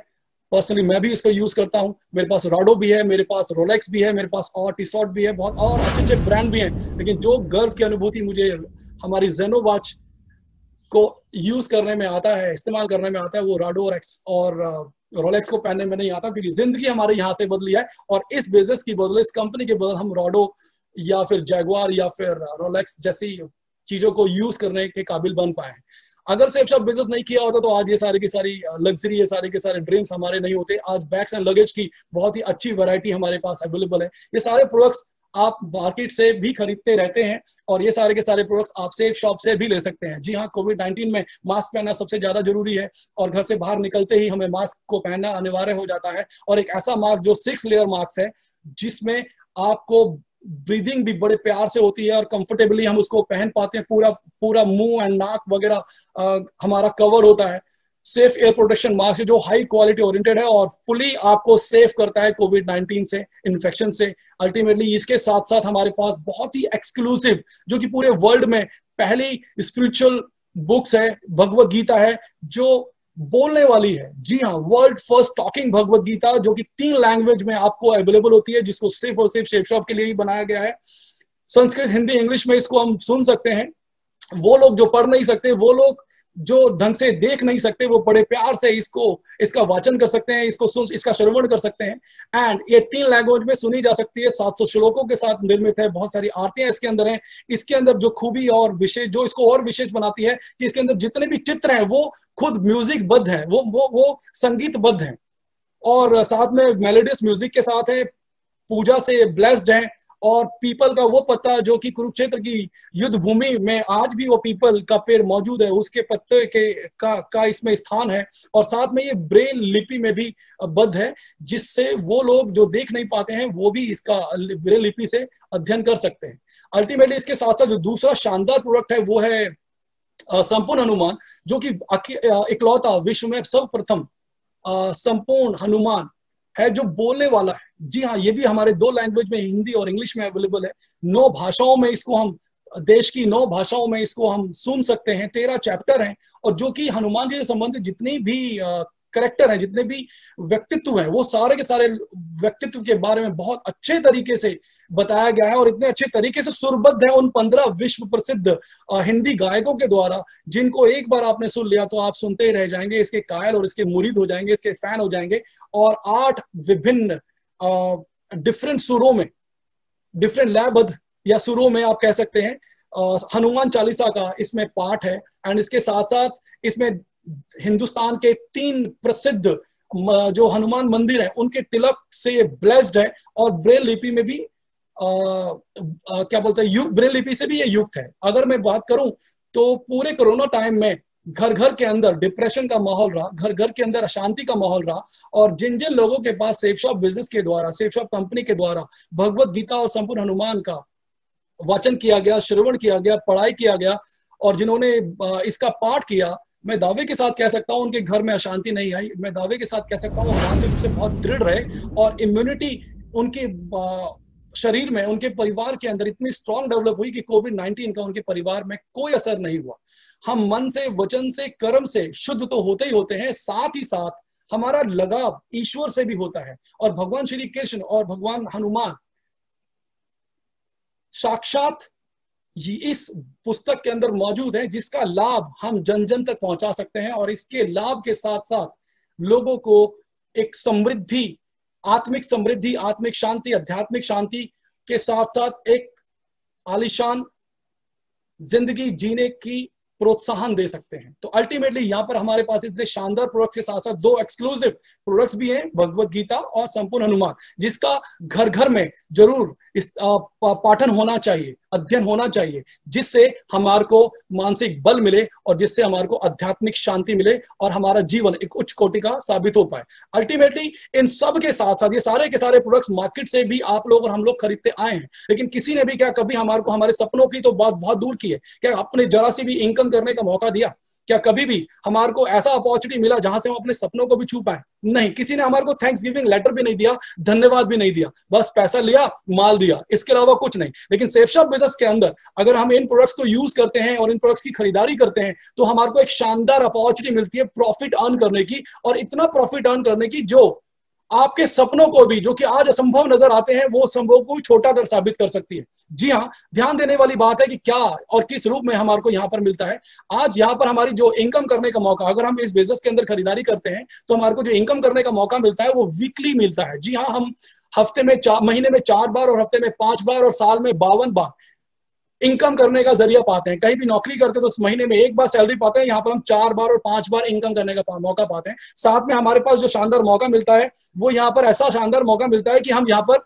पर्सनली मैं भी इसको यूज करता हूँ। मेरे पास राडो भी है, मेरे पास रोलेक्स भी है, मेरे पास और टी-शर्ट भी है, बहुत और अच्छे अच्छे ब्रांड भी हैं। लेकिन जो गर्व की अनुभूति मुझे हमारी जेनो वॉच को यूज करने में आता है, इस्तेमाल करने में आता है, वो राडो और रोलेक्स को पहनने में नहीं आता, क्योंकि जिंदगी हमारे यहाँ से बदली है। और इस बिजनेस की बदले, इस कंपनी के बदले हम राडो या फिर जैगुआर या फिर रोलेक्स जैसी चीजों को यूज करने के काबिल बन पाए। अगर सेफ शॉप बिजनेस नहीं किया होता तो आज ये सारी की सारी लग्जरी, ये सारे के सारे ड्रीम्स हमारे नहीं होते। आज बैग्स एंड लगेज की बहुत ही अच्छी वैरायटी हमारे पास अवेलेबल है। ये सारे प्रोडक्ट्स आप मार्केट से भी खरीदते रहते हैं, और ये सारे के सारे प्रोडक्ट्स आप सेफ शॉप से भी ले सकते हैं। जी हाँ, कोविड-19 में मास्क पहनना सबसे ज्यादा जरूरी है, और घर से बाहर निकलते ही हमें मास्क को पहनना अनिवार्य हो जाता है। और एक ऐसा मास्क जो 6 लेयर मास्क है, जिसमें आपको ब्रीदिंग भी बड़े प्यार से होती है और कंफर्टेबली हम उसको पहन पाते हैं। पूरा मुंह एंड नाक वगैरह हमारा कवर होता है। सेफ एयर प्रोटेक्शन मास्क जो हाई क्वालिटी ओरिएंटेड है और फुली आपको सेफ करता है कोविड-19 से, इन्फेक्शन से। अल्टीमेटली इसके साथ साथ हमारे पास बहुत ही एक्सक्लूसिव, जो कि पूरे वर्ल्ड में पहली स्पिरिचुअल बुक्स है, भगवत गीता है, जो बोलने वाली है। जी हाँ, world first talking Bhagavad Gita, जो कि 3 लैंग्वेज में आपको अवेलेबल होती है, जिसको सिर्फ और सिर्फ सेफ शॉप के लिए ही बनाया गया है। संस्कृत, हिंदी, इंग्लिश में इसको हम सुन सकते हैं। वो लोग जो पढ़ नहीं सकते, वो लोग जो ढंग से देख नहीं सकते, वो बड़े प्यार से इसका वाचन कर सकते हैं, इसका श्रवण कर सकते हैं। एंड ये 3 लैंग्वेज में सुनी जा सकती है। 700 श्लोकों के साथ निर्मित है। बहुत सारी आरतियां इसके अंदर हैं। इसके अंदर जो खूबी और विशेष, जो इसको और विशेष बनाती है, कि इसके अंदर जितने भी चित्र हैं वो खुद म्यूजिक बद्ध है, वो संगीत बद्ध है, और साथ में मेलोडियस म्यूजिक के साथ है, पूजा से ब्लेस्ड है, और पीपल का वो पत्ता जो कि कुरुक्षेत्र की युद्ध भूमि में आज भी वो पीपल का पेड़ मौजूद है, उसके पत्ते का इसमें स्थान है। और साथ में ये ब्रेल लिपि में भी बद्ध है, जिससे वो लोग जो देख नहीं पाते हैं वो भी इसका ब्रेल लिपि से अध्ययन कर सकते हैं। अल्टीमेटली इसके साथ साथ जो दूसरा शानदार प्रोडक्ट है वो है संपूर्ण हनुमान, जो कि इकलौता विश्व में सर्वप्रथम संपूर्ण हनुमान है जो बोलने वाला है। जी हाँ, ये भी हमारे 2 लैंग्वेज में, हिंदी और इंग्लिश में अवेलेबल है। 9 भाषाओं में इसको हम, देश की 9 भाषाओं में इसको हम सुन सकते हैं। 13 चैप्टर हैं, और जो कि हनुमान जी से संबंधित जितनी भी करेक्टर हैं, जितने भी व्यक्तित्व हैं, वो सारे के सारे व्यक्तित्व के बारे में बहुत अच्छे तरीके से बताया गया है, और इतने अच्छे तरीके से सुरबद्ध है उन 15 विश्व प्रसिद्ध हिंदी गायकों के द्वारा, जिनको एक बार आपने सुन लिया तो आप सुनते ही रह जाएंगे, इसके कायल और इसके मुरीद हो जाएंगे, इसके फैन हो जाएंगे। और 8 विभिन्न डिफरेंट सुरों में, डिफरेंट लयबद्ध या सुरों में आप कह सकते हैं, हनुमान चालीसा का इसमें पाठ है। एंड इसके साथ साथ इसमें हिंदुस्तान के 3 प्रसिद्ध जो हनुमान मंदिर है उनके तिलक से ब्लेस्ड है, और ब्रेल लिपि में भी क्या बोलते हैं, ब्रेल लिपि से भी ये युक्त है। अगर मैं बात करूं तो पूरे कोरोना टाइम में घर घर के अंदर डिप्रेशन का माहौल रहा, घर घर के अंदर अशांति का माहौल रहा, और जिन जिन लोगों के पास सेफ शॉप बिजनेस के द्वारा, सेफ शॉप कंपनी के द्वारा भगवत गीता और संपूर्ण हनुमान का वाचन किया गया, श्रवण किया गया, पढ़ाई किया गया, और जिन्होंने इसका पाठ किया, मैं दावे के साथ कह सकता हूं उनके घर में अशांति नहीं आई। मैं दावे के साथ कह सकता हूं मानसिक रूप से बहुत दृढ़ रहे, और इम्यूनिटी उनके शरीर में, उनके परिवार के अंदर इतनी स्ट्रांग डेवलप हुई कि कोविड-19 का उनके परिवार में कोई असर नहीं हुआ। हम मन से, वचन से, कर्म से शुद्ध तो होते ही होते हैं, साथ ही साथ हमारा लगाव ईश्वर से भी होता है। और भगवान श्री कृष्ण और भगवान हनुमान साक्षात इस पुस्तक के अंदर मौजूद है, जिसका लाभ हम जन जन तक पहुंचा सकते हैं। और इसके लाभ के साथ साथ लोगों को एक समृद्धि, आत्मिक शांति, आध्यात्मिक शांति के साथ साथ एक आलीशान जिंदगी जीने की प्रोत्साहन दे सकते हैं। तो अल्टीमेटली यहाँ पर हमारे पास इतने शानदार प्रोडक्ट्स के साथ साथ 2 एक्सक्लूसिव प्रोडक्ट्स भी हैं, भगवत गीता और संपूर्ण हनुमान, जिसका घर घर में जरूर इस पाठन होना चाहिए, अध्ययन होना चाहिए, जिससे हमारे को मानसिक बल मिले और जिससे हमारे को आध्यात्मिक शांति मिले और हमारा जीवन एक उच्च कोटि का साबित हो पाए। अल्टीमेटली इन सब के साथ साथ ये सारे के सारे प्रोडक्ट्स मार्केट से भी आप लोग और हम लोग खरीदते आए हैं, लेकिन किसी ने भी क्या कभी हमारे को हमारे सपनों की तो बात बहुत दूर की है, क्या अपने जरा सी भी इनकम करने का मौका दिया? क्या कभी भी हमारे को ऐसा अपॉर्चुनिटी मिला जहां से हम अपने सपनों को भी छू पाए? नहीं, किसी ने हमारे को थैंक्स गिविंग लेटर भी नहीं दिया, धन्यवाद भी नहीं दिया, बस पैसा लिया, माल दिया, इसके अलावा कुछ नहीं। लेकिन सेफ शॉप बिजनेस के अंदर अगर हम इन प्रोडक्ट्स को यूज करते हैं और इन प्रोडक्ट्स की खरीदारी करते हैं तो हमारे को एक शानदार अपॉर्चुनिटी मिलती है प्रॉफिट अर्न करने की, और इतना प्रॉफिट अर्न करने की जो आपके सपनों को भी, जो कि आज असंभव नजर आते हैं, वो संभव को भी छोटा कर साबित कर सकती है। जी हाँ, ध्यान देने वाली बात है कि क्या और किस रूप में हमारे को यहाँ पर मिलता है। आज यहाँ पर हमारी जो इनकम करने का मौका, अगर हम इस बिजनेस के अंदर खरीदारी करते हैं तो हमारे को जो इनकम करने का मौका मिलता है वो वीकली मिलता है। जी हाँ, हम हफ्ते में महीने में 4 बार और हफ्ते में 5 बार और साल में 52 बार इनकम करने का जरिया पाते हैं। कहीं भी नौकरी करते तो उस महीने में 1 बार सैलरी पाते हैं, यहाँ पर हम 4 बार और 5 बार इनकम करने का मौका पाते हैं। साथ में हमारे पास जो शानदार मौका मिलता है वो यहाँ पर ऐसा शानदार मौका मिलता है कि हम यहाँ पर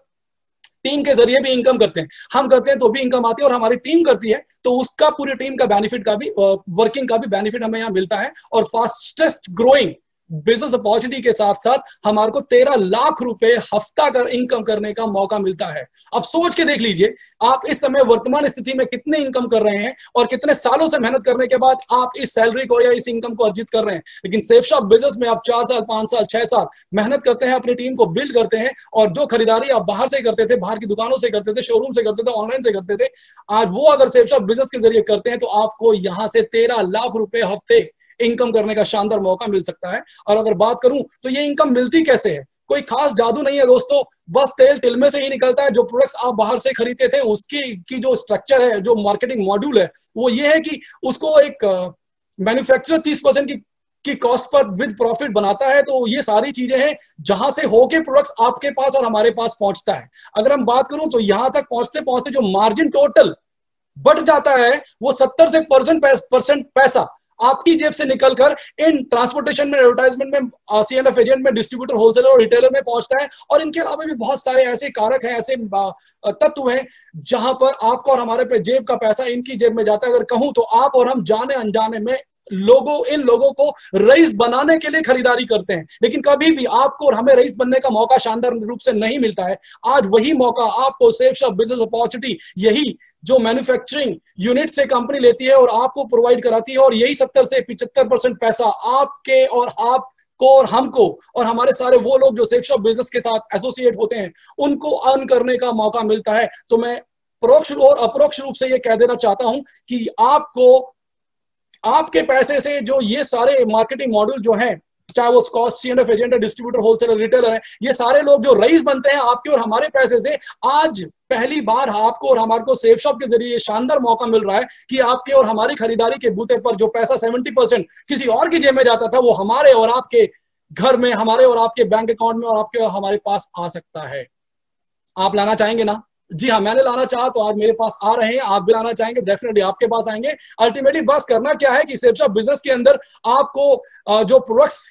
टीम के जरिए भी इनकम करते हैं। हम करते हैं तो भी इनकम आती है, और हमारी टीम करती है तो उसका पूरी टीम का बेनिफिट का भी, वर्किंग का भी बेनिफिट हमें यहाँ मिलता है। और फास्टेस्ट ग्रोइंग बिजनेस अपॉर्चुनिटी के साथ साथ हमारे को 13 लाख रुपए हफ्ता कर इनकम करने का मौका मिलता है। अब सोच के देख लीजिए, आप इस समय वर्तमान स्थिति में कितने इनकम कर रहे हैं और कितने सालों से मेहनत करने के बाद आप इस सैलरी को या इस इनकम को अर्जित कर रहे हैं। लेकिन सेफ शॉप बिजनेस में आप 4 साल, 5 साल, 6 साल मेहनत करते हैं, अपनी टीम को बिल्ड करते हैं, और जो खरीदारी आप बाहर से करते थे, बाहर की दुकानों से करते थे, शोरूम से करते थे, ऑनलाइन से करते थे, आज वो अगर सेफ शॉप बिजनेस के जरिए करते हैं तो आपको यहां से 13 लाख रुपए हफ्ते इनकम करने का शानदार मौका मिल सकता है। और अगर बात करूं तो ये इनकम मिलती कैसे है, कोई खास जादू नहीं है दोस्तों, बस तेल तिलमे से ही निकलता है। जो प्रोडक्ट्स आप बाहर से खरीदते थे उसकी जो स्ट्रक्चर है, जो मार्केटिंग मॉड्यूल है, वो ये है कि उसको एक मैन्युफैक्चरर 30% की कॉस्ट पर विद प्रॉफिट बनाता है। तो ये सारी चीजें हैं जहां से होके प्रोडक्ट्स आपके पास और हमारे पास पहुंचता है। अगर हम बात करूं तो यहां तक पहुंचते पहुंचते जो मार्जिन टोटल बढ़ जाता है वो 70 से % पैसा आपकी जेब से निकलकर इन ट्रांसपोर्टेशन में, एडवर्टाइजमेंट में, C&F एजेंट में, डिस्ट्रीब्यूटर, होलसेलर और रिटेलर में पहुंचता है। और इनके अलावा भी बहुत सारे ऐसे कारक हैं, ऐसे तत्व हैं जहां पर आपका और हमारे पे जेब का पैसा इनकी जेब में जाता है। अगर कहूं तो आप और हम जाने अनजाने में इन लोगों को रईस बनाने के लिए खरीदारी करते हैं, लेकिन कभी भी आपको और हमें रईस बनने का मौका शानदार रूप से नहीं मिलता है। आज वही मौका आपको सेफशॉप बिजनेस अपॉर्चुनिटी, यही जो मैन्युफैक्चरिंग यूनिट से कंपनी लेती है और आपको प्रोवाइड कराती है, और यही 70 से 75% पैसा आपके और आपको और हमको और हमारे सारे वो लोग जो सेफशॉप बिजनेस के साथ एसोसिएट होते हैं उनको अर्न करने का मौका मिलता है। तो मैं परोक्ष और अपरोक्ष रूप से ये कह देना चाहता हूं कि आपको आपके पैसे से जो ये सारे मार्केटिंग मॉडल जो हैं, चाहे वो कॉस्ट, C&F एजेंट है, डिस्ट्रीब्यूटर, होलसेलर, रिटेलर है, ये सारे लोग जो रईस बनते हैं आपके और हमारे पैसे से, आज पहली बार आपको और हमारे को सेफशॉप के जरिए शानदार मौका मिल रहा है कि आपके और हमारी खरीदारी के बूते पर जो पैसा 70% किसी और की जेब में जाता था, वो हमारे और आपके घर में, हमारे और आपके बैंक अकाउंट में और आपके और हमारे पास आ सकता है। आप लाना चाहेंगे ना? जी हाँ, मैंने लाना चाहा तो आज मेरे पास आ रहे हैं। आप भी लाना चाहेंगे, डेफिनेटली आपके पास आएंगे। अल्टीमेटली बस करना क्या है कि सेफशॉप बिजनेस के अंदर आपको जो प्रोडक्ट्स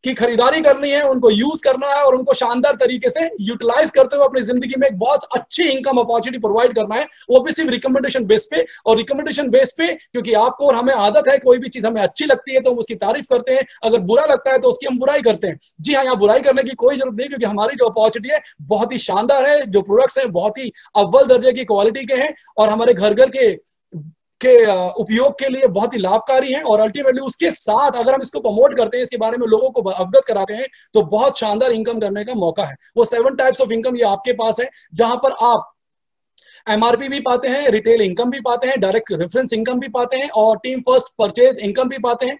की खरीदारी करनी है उनको यूज करना है और उनको शानदार तरीके से यूटिलाइज करते हुए अपनी जिंदगी में एक बहुत अच्छी इनकम अपॉर्चुनिटी प्रोवाइड करना है, वो भी सिर्फ रिकमेंडेशन बेस पे। और रिकमेंडेशन बेस पे क्योंकि आपको और हमें आदत है, कोई भी चीज हमें अच्छी लगती है तो हम उसकी तारीफ करते हैं, अगर बुरा लगता है तो उसकी हम बुराई करते हैं। जी हाँ, यहाँ बुराई करने की कोई जरूरत नहीं, क्योंकि हमारी जो अपॉर्चुनिटी है बहुत ही शानदार है, जो प्रोडक्ट्स हैं बहुत ही अव्वल दर्जे की क्वालिटी के हैं और हमारे घर घर के उपयोग के लिए बहुत ही लाभकारी हैं। और अल्टीमेटली उसके साथ अगर हम इसको प्रमोट करते हैं, इसके बारे में लोगों को अवगत कराते हैं, तो बहुत शानदार इनकम करने का मौका है। वो 7 टाइप्स ऑफ इनकम ये आपके पास है, जहां पर आप MRP भी पाते हैं, रिटेल इनकम भी पाते हैं, डायरेक्ट रेफरेंस इनकम भी पाते हैं और टीम फर्स्ट परचेज इनकम भी पाते हैं।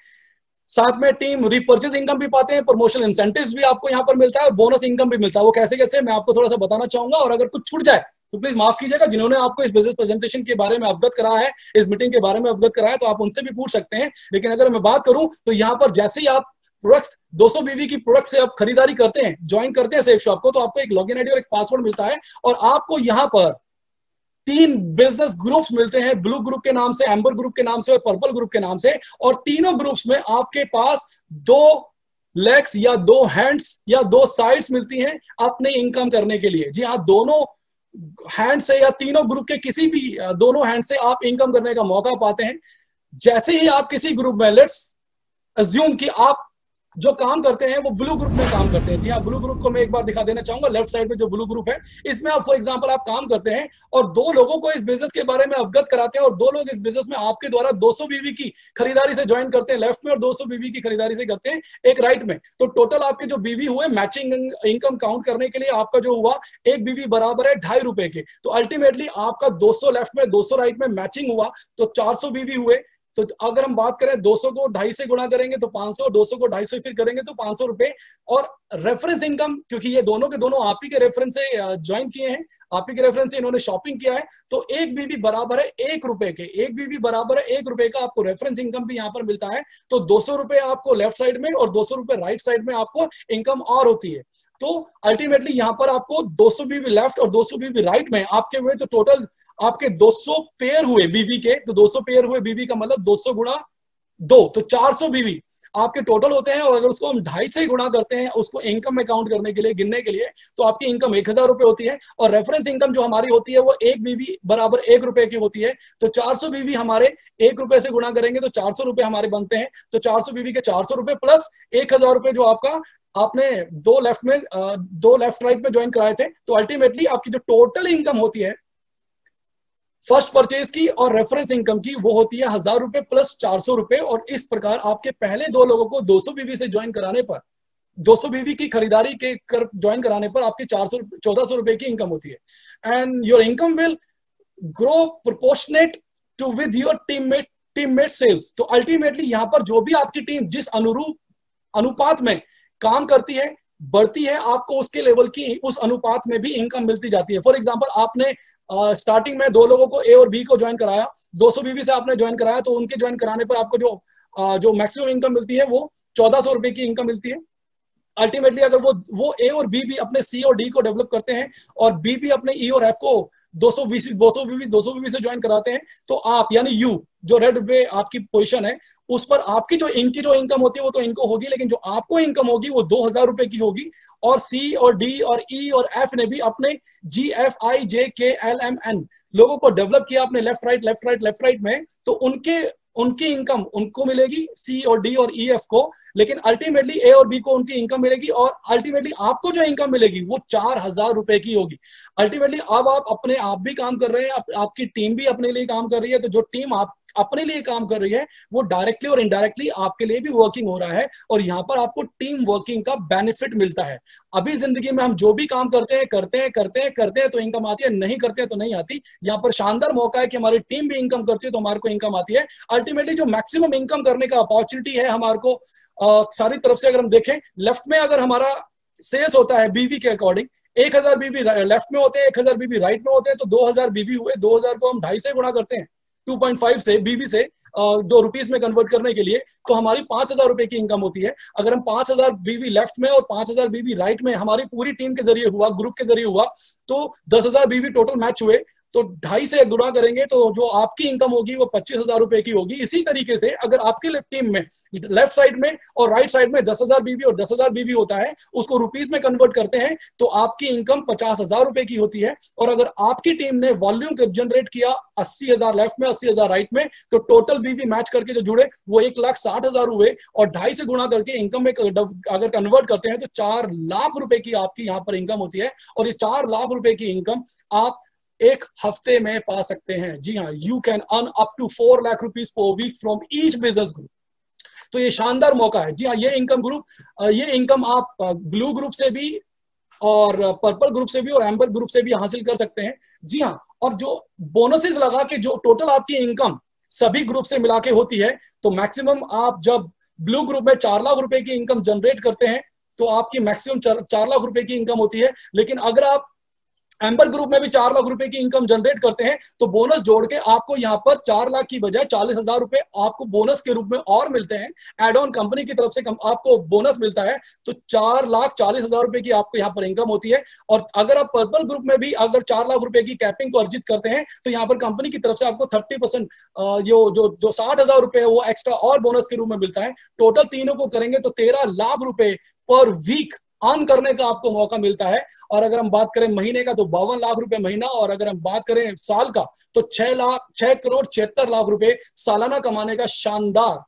साथ में टीम रीपर्चेज इनकम भी पाते हैं, प्रमोशनल इंसेंटिव्स भी आपको यहाँ पर मिलता है और बोनस इनकम भी मिलता है। वो कैसे कैसे मैं आपको थोड़ा सा बताना चाहूंगा, और अगर कुछ छूट जाए तो प्लीज माफ कीजिएगा। जिन्होंने आपको इस बिजनेस प्रेजेंटेशन के बारे में अवगत कराया है, इस मीटिंग के बारे में अवगत कराया है, तो आप उनसे भी पूछ सकते हैं। लेकिन अगर मैं बात करूं तो यहाँ पर जैसे ही आप प्रोडक्ट्स 200 BV की प्रोडक्ट से आप खरीदारी करते हैं, ज्वाइन करते हैं सेफ शॉप को, तो आपको एक लॉगिन आईडी और एक पासवर्ड मिलता है और आपको यहाँ पर 3 बिजनेस ग्रुप्स मिलते हैं, ब्लू ग्रुप के नाम से, एम्बर ग्रुप के नाम से और पर्पल ग्रुप के नाम से। और तीनों ग्रुप्स में आपके पास 2 लेग्स या 2 हैंड्स या 2 साइड्स मिलती हैं अपने इनकम करने के लिए। जी हाँ, दोनों हैंड से या तीनों ग्रुप के किसी भी दोनों हैंड से आप इनकम करने का मौका पाते हैं। जैसे ही आप किसी ग्रुप में, लेट्स अज्यूम कि आप जो काम करते हैं वो ब्लू ग्रुप में काम करते हैं। जी हाँ, ब्लू ग्रुप को मैं एक बार दिखा देना चाहूंगा। लेफ्ट साइड में जो ब्लू ग्रुप है, इसमें आप फॉर एग्जांपल आप काम करते हैं और 2 लोगों को इस बिजनेस के बारे में अवगत कराते हैं और 2 लोग इस बिजनेस में आपके द्वारा 200 BV की खरीदारी से ज्वाइन करते हैं लेफ्ट में और 200 BV की खरीदारी से करते हैं एक राइट में। तो टोटल आपके जो BV हुए मैचिंग इनकम काउंट करने के लिए आपका जो हुआ 1 BV बराबर है 2.5 रुपए के। तो अल्टीमेटली आपका 200 लेफ्ट में 200 राइट में मैचिंग हुआ तो 400 BV हुए। तो अगर हम बात करें 200 को 2.5 से गुणा करेंगे तो 500 और 200 को 250 फिर करेंगे तो 500 रुपए। और रेफरेंस इनकम, क्योंकि ये दोनों के दोनों आप ही के रेफरेंस से ज्वाइन किए हैं, आप ही के रेफरेंस से इन्होंने शॉपिंग किया है, तो 1 BV बराबर है 1 रुपए के। 1 BV बराबर है 1 रुपए का आपको रेफरेंस इनकम भी यहाँ पर मिलता है। तो 200 रुपए आपको लेफ्ट साइड में और 200 रुपए राइट साइड में आपको इनकम और होती है। तो अल्टीमेटली यहाँ पर आपको 200 BV लेफ्ट और 200 BV राइट में आपके हुए, तो टोटल आपके 200 पेयर हुए BV के। तो 200 पेयर हुए BV का मतलब 200 गुणा 2, तो 400 BV आपके टोटल होते हैं। और अगर उसको हम 2.5 से गुणा करते हैं उसको इनकम में काउंट करने के लिए, गिनने के लिए, तो आपकी इनकम 1000 रुपए होती है। और रेफरेंस इनकम जो हमारी होती है वो 1 BV बराबर 1 रुपए की होती है। तो 400 BV हमारे 1 रुपए से गुणा करेंगे तो 400 रुपए हमारे बनते हैं। तो 400 BV के 400 रुपए प्लस 1000 रुपए जो आपका आपने 2 लेफ्ट राइट में ज्वाइन कराए थे। तो अल्टीमेटली आपकी जो टोटल इनकम होती है फर्स्ट परचेज की और रेफरेंस इनकम की, वो होती है 1000 रुपए प्लस 400 रुपए। और इस प्रकार आपके पहले 2 लोगों को 200 BV से ज्वाइन कराने पर, 200 BV की खरीदारी के कर ज्वाइन कराने पर आपकी 1400 रुपए की इनकम होती है। And your income will grow proportionate to with your teammate sales. तो अल्टीमेटली यहां पर जो भी आपकी टीम जिस अनुपात में काम करती है, बढ़ती है, आपको उसके लेवल की उस अनुपात में भी इनकम मिलती जाती है। फॉर एग्जांपल आपने स्टार्टिंग में 2 लोगों को A और B को ज्वाइन कराया, 200 BV से आपने ज्वाइन कराया, तो उनके ज्वाइन कराने पर आपको जो मैक्सिमम इनकम मिलती है वो 1400 रुपए की इनकम मिलती है। अल्टीमेटली अगर वो A और B भी अपने C और D को डेवलप करते हैं और B भी अपने E और F को 220 से ज्वाइन कराते हैं तो आप यानी यू जो रेड पे आपकी पोजीशन है उस पर आपकी जो इनकम होती है वो तो इनको होगी, लेकिन जो आपको इनकम होगी वो 2000 रुपए की होगी। और सी और डी और ई और एफ ने भी अपने GFIJKLMN लोगों को डेवलप किया अपने लेफ्ट राइट में, तो उनकी इनकम उनको मिलेगी, सी और डी और ई एफ को, लेकिन अल्टीमेटली ए और बी को उनकी इनकम मिलेगी और अल्टीमेटली आपको जो इनकम मिलेगी वो 4000 रुपए की होगी। अल्टीमेटली अब आप भी काम कर रहे हैं, आपकी टीम भी अपने लिए काम कर रही है, तो जो टीम आप अपने लिए काम कर रही है वो डायरेक्टली और इनडायरेक्टली आपके लिए भी वर्किंग हो रहा है और यहाँ पर आपको टीम वर्किंग का बेनिफिट मिलता है। अभी जिंदगी में हम जो भी काम करते हैं तो इनकम आती है, नहीं करते हैं तो नहीं आती। यहाँ पर शानदार मौका है कि हमारी टीम भी इनकम करती है तो हमारे को इनकम आती है। अल्टीमेटली जो मैक्सिमम इनकम करने का अपॉर्चुनिटी है हमारे को सारी तरफ से अगर हम देखें, लेफ्ट में अगर हमारा सेल्स होता है बीवी के अकॉर्डिंग, 1000 बीवी लेफ्ट में होते हैं, 1000 बीवी राइट में होते हैं, तो 2000 बीवी हुए। 2000 को हम 2.5 से गुणा करते हैं 2.5 से बीवी से जो रुपीस में कन्वर्ट करने के लिए, तो हमारी 5000 रुपए की इनकम होती है। अगर हम 5000 बीवी लेफ्ट में और 5000 बीवी राइट में हमारी पूरी टीम के जरिए हुआ, ग्रुप के जरिए हुआ, तो 10,000 बीवी टोटल मैच हुए, तो 2.5 से गुणा करेंगे तो जो आपकी इनकम होगी वो 25,000 रुपए की होगी। इसी तरीके से अगर आपकी टीम में लेफ्ट साइड में और राइट साइड में 10,000 बीवी और 10,000 बीवी होता है, उसको रुपीस में कन्वर्ट करते हैं तो आपकी इनकम 50,000 रुपए की होती है। और अगर आपकी टीम ने वॉल्यूम जनरेट किया 80,000 लेफ्ट में 80,000 राइट में, तो टोटल बीवी मैच करके जो जुड़े वो 1,60,000 हुए और 2.5 से गुणा करके इनकम में अगर कन्वर्ट करते हैं तो 4 लाख रुपए की आपकी यहाँ पर इनकम होती है। और ये 4 लाख रुपए की इनकम आप एक हफ्ते में पा सकते हैं। जी हाँ, you can earn up to 4 lakh rupees per week from each business group. तो ये शानदार मौका है। जी हाँ, ये इनकम आप ब्लू ग्रुप से भी और पर्पल ग्रुप से भी और एम्बर ग्रुप से भी हासिल कर सकते हैं। जी हाँ, और जो बोनसेस लगा के जो टोटल आपकी इनकम सभी ग्रुप से मिला के होती है, तो मैक्सिमम आप जब ब्लू ग्रुप में 4 लाख रुपए की इनकम जनरेट करते हैं तो आपकी मैक्सिमम 4 लाख रुपए की इनकम होती है। लेकिन अगर आप एम्बर ग्रुप में भी 4 लाख रुपए की इनकम जनरेट करते हैं तो बोनस जोड़ के आपको यहाँ पर 4 लाख की बजाय 40,000 रुपए आपको बोनस के रूप में और मिलते हैं। एड ऑन कंपनी की तरफ से आपको बोनस मिलता है, तो 4,40,000 रुपए की आपको यहाँ पर इनकम होती है। और अगर आप पर्पल ग्रुप में भी अगर 4 लाख रुपए की कैपिंग को अर्जित करते हैं तो यहाँ पर कंपनी की तरफ से आपको 30% जो 60,000 रुपए है वो एक्स्ट्रा और बोनस के रूप में मिलता है। टोटल तीनों को करेंगे तो 13 लाख रुपए पर वीक अर्न करने का आपको मौका मिलता है। और अगर हम बात करें महीने का तो 52 लाख रुपए महीना, और अगर हम बात करें साल का तो 6 करोड़ 76 लाख रुपए सालाना कमाने का शानदार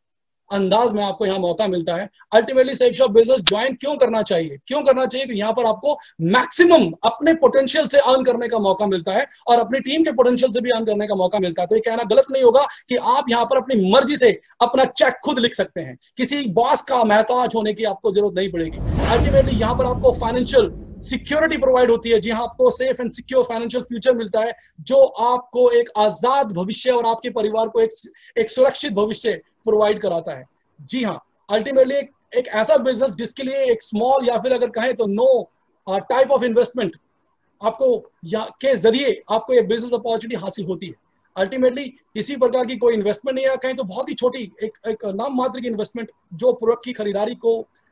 अंदाज में आपको यहाँ मौका मिलता है। Ultimately safe Shop business join क्यों करना चाहिए? कि यहाँ पर आपको मैक्सिमम अपने पोटेंशियल से अर्न करने का मौका मिलता है और अपनी टीम के पोटेंशियल से भी अर्न करने का मौका मिलता है। तो ये कहना गलत नहीं होगा कि आप यहाँ पर अपनी मर्जी से अपना चेक खुद लिख सकते हैं, किसी बॉस का महताज होने की आपको जरूरत नहीं पड़ेगी। अल्टीमेटली यहाँ पर आपको फाइनेंशियल सिक्योरिटी प्रोवाइड होती है। जी हाँ, आपको safe and secure financial future मिलता है जो आपको एक आजाद भविष्य और आपके परिवार को एक सुरक्षित भविष्य प्रोवाइड कराता है। जी हाँ, अल्टीमेटली एक ऐसा बिजनेस जिसके लिए एक स्मॉल या फिर अगर कहें तो नो टाइप ऑफ इन्वेस्टमेंट आपको के जरिए आपको ये बिजनेस अपॉर्चुनिटी हासिल होती है। अल्टीमेटली किसी प्रकार की कोई इन्वेस्टमेंट नहीं है, कहें तो बहुत ही छोटी एक नाम मात्र की इन्वेस्टमेंट जो प्रोडक्ट की खरीदारी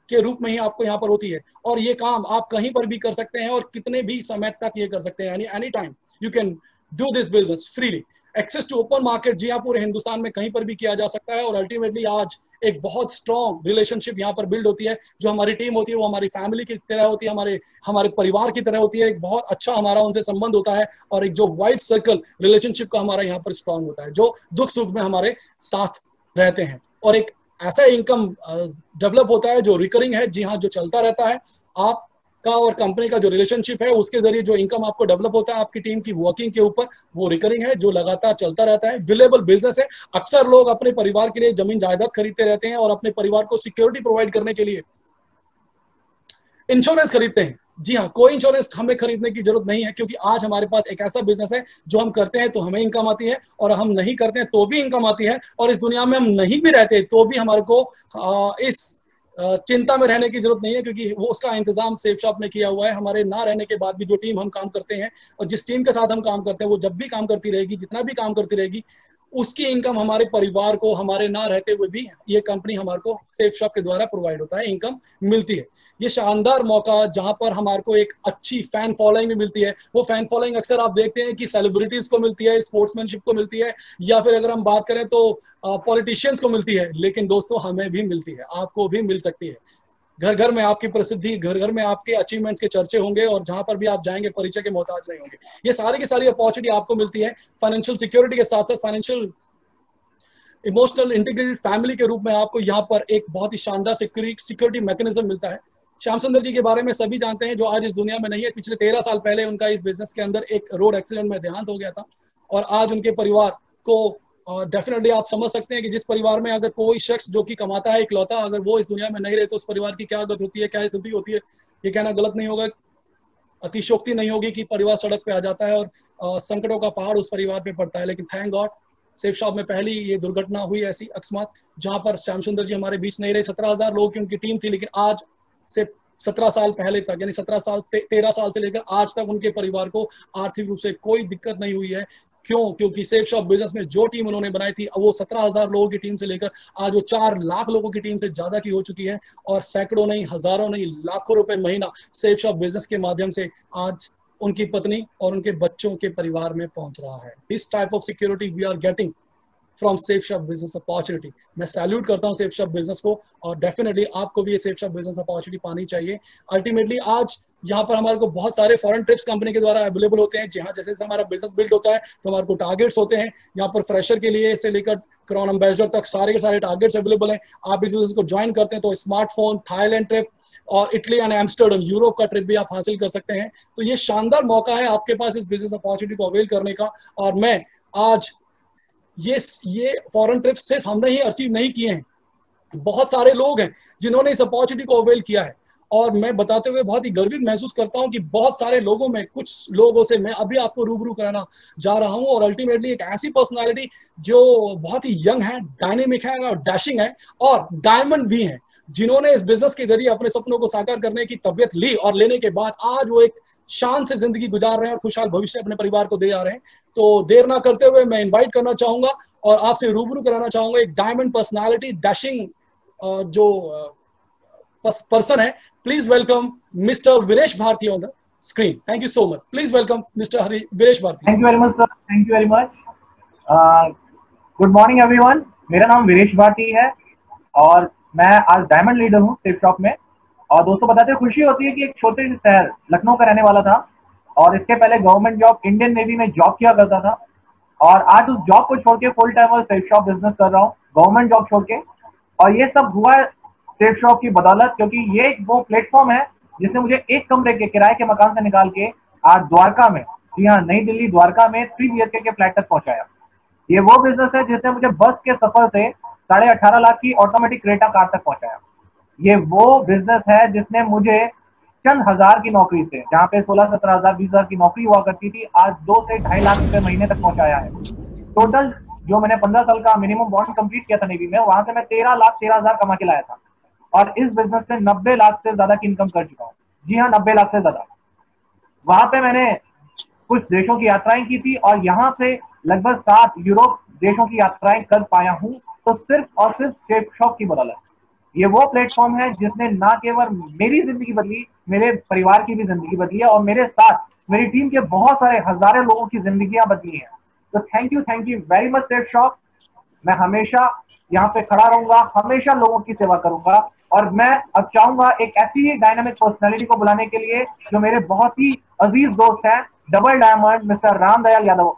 के रूप में ही आपको यहाँ पर होती है। और ये काम आप कहीं पर भी कर सकते हैं और कितने भी समय तक ये कर सकते हैं, यानी any time you can do this business freely. Access to open market जी हाँ पूरे हिंदुस्तान में कहीं पर भी किया जा सकता है। और अल्टीमेटली आज एक बहुत स्ट्रॉन्ग रिलेशनशिप यहाँ पर बिल्ड होती है। जो हमारी टीम होती है वो हमारी फैमिली की तरह होती है, हमारे परिवार की तरह होती है। एक बहुत अच्छा हमारा उनसे संबंध होता है और एक जो वाइड सर्कल रिलेशनशिप का हमारा यहाँ पर स्ट्रॉन्ग होता है, जो दुख सुख में हमारे साथ रहते हैं। और एक ऐसा इनकम डेवलप होता है जो रिकरिंग है। जी हाँ, जो चलता रहता है। आपका और कंपनी का जो रिलेशनशिप है उसके जरिए जो इनकम आपको डेवलप होता है आपकी टीम की वर्किंग के ऊपर, वो रिकरिंग है जो लगातार चलता रहता है। विलेबल बिजनेस है। अक्सर लोग अपने परिवार के लिए जमीन जायदाद खरीदते रहते हैं और अपने परिवार को सिक्योरिटी प्रोवाइड करने के लिए इंश्योरेंस खरीदते हैं। जी हाँ, कोई इंश्योरेंस हमें खरीदने की जरूरत नहीं है, क्योंकि आज हमारे पास एक ऐसा बिजनेस है जो हम करते हैं तो हमें इनकम आती है और हम नहीं करते हैं तो भी इनकम आती है। और इस दुनिया में हम नहीं भी रहते तो भी हमारे को इस चिंता में रहने की जरूरत नहीं है, क्योंकि वो उसका इंतजाम सेफ शॉप ने किया हुआ है। हमारे ना रहने के बाद भी जो टीम हम काम करते हैं और जिस टीम के साथ हम काम करते हैं वो जब भी काम करती रहेगी, जितना भी काम करती रहेगी, उसकी इनकम हमारे परिवार को, हमारे ना रहते हुए भी ये कंपनी हमारे को सेफ शॉप के द्वारा प्रोवाइड होता है, इनकम मिलती है। ये शानदार मौका जहां पर हमारे को एक अच्छी फैन फॉलोइंग भी मिलती है। वो फैन फॉलोइंग अक्सर आप देखते हैं कि सेलिब्रिटीज को मिलती है, स्पोर्ट्समैनशिप को मिलती है, या फिर अगर हम बात करें तो पॉलिटिशियंस को मिलती है। लेकिन दोस्तों हमें भी मिलती है, आपको भी मिल सकती है। घर घर में आपकी प्रसिद्धि, घर घर में आपके अचीवमेंट्स के चर्चे होंगे और जहां पर भी आप जाएंगे परिचय के मोहताज नहीं होंगे। ये सारी की सारी अपॉर्चुनिटी आपको मिलती है फाइनेंशियल सिक्योरिटी के साथ साथ फाइनेंशियल इमोशनल इंटीग्रेटेड फैमिली के रूप में। आपको यहाँ पर एक बहुत ही शानदार सिक्योरिटी मैकेनिज्म मिलता है। श्याम सुंदर जी के बारे में सभी जानते हैं, जो आज इस दुनिया में नहीं है। पिछले 13 साल पहले उनका इस बिजनेस के अंदर एक रोड एक्सीडेंट में देहांत हो गया था और आज उनके परिवार को डेफिनेटली आप समझ सकते हैं कि जिस परिवार में अगर कोई शख्स जो कि कमाता है इकलौता, अगर वो इस दुनिया में नहीं रहे तो उस परिवार की क्या गत होती है, क्या स्थिति होती है। ये कहना गलत नहीं होगा, अतिशोक्ति नहीं होगी कि परिवार सड़क पे आ जाता है और संकटों का पहाड़ उस परिवार पे पड़ता है। लेकिन थैंक गॉड सेफ शॉप में पहली ये दुर्घटना हुई ऐसी अकस्मात, जहां पर श्याम सुंदर जी हमारे बीच नहीं रहे। 17,000 लोगों की उनकी टीम थी, लेकिन आज से 17 साल पहले तक, यानी 13 साल से लेकर आज तक उनके परिवार को आर्थिक रूप से कोई दिक्कत नहीं हुई है। क्यों? क्योंकि सेफ शॉप बिजनेस में जो टीम उन्होंने बनाई थी, वो 17,000 लोगों की टीम से लेकर आज वो 4 लाख लोगों की टीम से ज्यादा की हो चुकी है और सैकड़ों नहीं, हजारों नहीं, लाखों रुपए महीना सेफ शॉप बिजनेस के माध्यम से आज उनकी पत्नी और उनके बच्चों के परिवार में पहुंच रहा है। This type of security we are getting from Safe Shop business opportunity. मैं सैल्यूट करता हूं सेफ शॉप बिजनेस को और डेफिनेटली आपको भी ये सेफ शॉप बिजनेस अपॉर्चुनिटी पानी चाहिए। अल्टीमेटली आज यहाँ पर हमारे को बहुत सारे फॉरेन ट्रिप्स कंपनी के द्वारा अवेलेबल होते हैं। जहाँ जैसे हमारा बिजनेस बिल्ड होता है तो हमारे को टारगेट्स होते हैं। यहाँ पर फ्रेशर के लिए से लेकर क्राउन एम्बेसडर तक सारे के सारे टारगेट्स अवेलेबल हैं। आप इस बिजनेस को ज्वाइन करते हैं तो स्मार्टफोन, थाईलैंड ट्रिप और इटली एंड एम्स्टर्डम, यूरोप का ट्रिप भी आप हासिल कर सकते हैं। तो ये शानदार मौका है आपके पास इस बिजनेस अपॉर्चुनिटी को अवेल करने का। और मैं आज ये फॉरेन ट्रिप सिर्फ हमने ही अचीव नहीं किए हैं, बहुत सारे लोग हैं जिन्होंने इस अपॉर्चुनिटी को अवेल किया है। और मैं बताते हुए बहुत ही गर्वित महसूस करता हूं कि बहुत सारे लोगों में, कुछ लोगों से मैं अभी आपको रूबरू कराना जा रहा हूं। और अल्टीमेटली एक ऐसी पर्सनालिटी जो बहुत ही यंग है, डायनेमिक है और डैशिंग है और डायमंड भी है, जिन्होंने इस बिजनेस के जरिए अपने सपनों को साकार करने की तबियत ली और लेने के बाद आज वो एक शान से जिंदगी गुजार रहे हैं और खुशहाल भविष्य अपने परिवार को दे आ रहे हैं। तो देर ना करते हुए मैं इनवाइट करना चाहूंगा और आपसे रूबरू कराना चाहूंगा एक डायमंड पर्सनालिटी, डैशिंग जो पर्सन है। Please welcome mister Viresh Bharati on the screen. Thank you so much. Please welcome mister Viresh Bharati. Thank you very much sir, thank you very much. Good morning everyone, मेरा नाम वीरेश भारती है और मैं आज डायमंड लीडर हूँ Safe Shop में। और दोस्तों बताते हुए खुशी होती है कि एक छोटे से शहर लखनऊ का रहने वाला था और इसके पहले गवर्नमेंट जॉब इंडियन नेवी में जॉब किया करता था और आज उस जॉब को छोड़ के full time safe Shop business कर रहा हूँ, गवर्नमेंट जॉब छोड़ के। और ये सब हुआ है सेफ शॉप की बदौलत, क्योंकि ये वो प्लेटफॉर्म है जिसने मुझे एक कमरे के किराए के मकान से निकाल के आज द्वारका में, जी हाँ नई दिल्ली द्वारका में 3 BHK के फ्लैट तक पहुंचाया। ये वो बिजनेस है जिसने मुझे बस के सफर से 18.5 लाख की ऑटोमेटिक क्रेटा कार तक पहुंचाया। ये वो बिजनेस है जिसने मुझे चंद हजार की नौकरी से, जहाँ पे 16-17 हजार 20 हजार की नौकरी हुआ करती थी, आज 2 से 2.5 लाख रुपए महीने तक पहुंचाया है। टोटल जो मैंने 15 साल का मिनिमम बॉन्ड कंप्लीट किया था नेवी में, वहां से मैं 13 हजार कमा के लाया था और इस बिजनेस से 90 लाख से ज्यादा की इनकम कर चुका हूँ। जी हाँ, 90 लाख से ज्यादा। वहां पे मैंने कुछ देशों की यात्राएं की थी और यहाँ से लगभग 7 यूरोप देशों की यात्राएं कर पाया हूँ, तो सिर्फ और सिर्फ सेफ शॉप की बदौलत। ये वो प्लेटफॉर्म है जिसने ना केवल मेरी जिंदगी बदली, मेरे परिवार की भी जिंदगी बदली है और मेरे साथ मेरी टीम के बहुत सारे हजारों लोगों की जिंदगियां बदली हैं। तो thank you very much safe shop. मैं हमेशा यहाँ पे खड़ा रहूंगा, हमेशा लोगों की सेवा करूंगा और मैं अब चाहूंगा एक ऐसी ही डायनामिक पर्सनैलिटी को बुलाने के लिए जो मेरे बहुत ही अजीज दोस्त हैं, double diamond mister Ramdayal Yadav.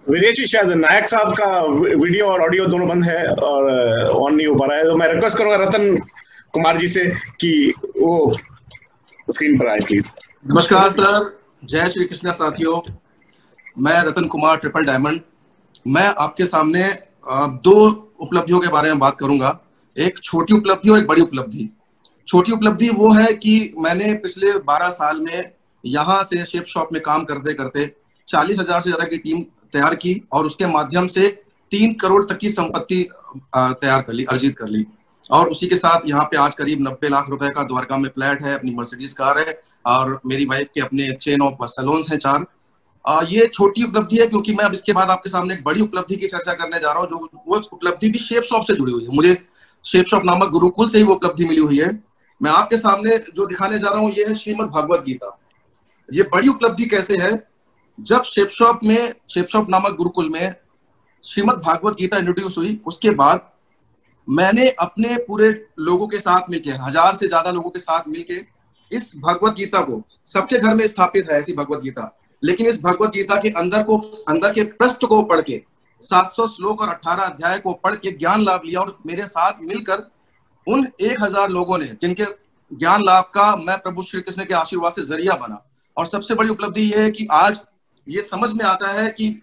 विदेशी शायद नायक साहब का वीडियो और ऑडियो दोनों बंद है और ऑन नहीं हो पा रहा है, तो मैं रिक्वेस्ट करूंगा रतन कुमार जी से कि वो स्क्रीन पर आए प्लीज। नमस्कार सर, जय श्री कृष्णा साथियों, मैं रतन कुमार ट्रिपल डायमंड। मैं आपके सामने 2 उपलब्धियों के बारे में बात करूंगा, एक छोटी उपलब्धि और एक बड़ी उपलब्धि। छोटी उपलब्धि वो है कि मैंने पिछले 12 साल में यहाँ से सेफ शॉप में काम करते करते 40,000 से ज्यादा की टीम तैयार की और उसके माध्यम से 3 करोड़ तक की संपत्ति तैयार कर ली, अर्जित कर ली। और उसी के साथ यहाँ पे आज करीब 90 लाख रुपए का द्वारका में फ्लैट है, अपनी मर्सिडीज कार है, और मेरी वाइफ के अपने चेन ऑफ सैलून्स हैं 4। ये छोटी उपलब्धि है, क्योंकि मैं अब इसके बाद आपके सामने एक बड़ी उपलब्धि की चर्चा करने जा रहा हूँ, जो वो उपलब्धि भी शेप शॉप से जुड़ी हुई है। मुझे शेप शॉप नामक गुरुकुल से ही वो उपलब्धि मिली हुई है। मैं आपके सामने जो दिखाने जा रहा हूँ ये है श्रीमद् भागवत गीता। ये बड़ी उपलब्धि कैसे है, जब शेप शॉप नामक गुरुकुल में श्रीमद् भागवत गीता इंट्रोड्यूस हुई, उसके बाद मैंने अपने पूरे लोगों के साथ मिलके, 1000 से ज्यादा लोगों के साथ मिलके इस भगवत गीता को, सबके घर में स्थापित है ऐसी भगवत गीता, लेकिन इस भगवत गीता के अंदर के पृष्ठ को पढ़ के 700 श्लोक और 18 अध्याय को पढ़ के ज्ञान लाभ लिया। और मेरे साथ मिलकर उन 1000 लोगों ने, जिनके ज्ञान लाभ का मैं प्रभु श्री कृष्ण के आशीर्वाद से जरिया बना। और सबसे बड़ी उपलब्धि यह है कि आज ये समझ में आता है कि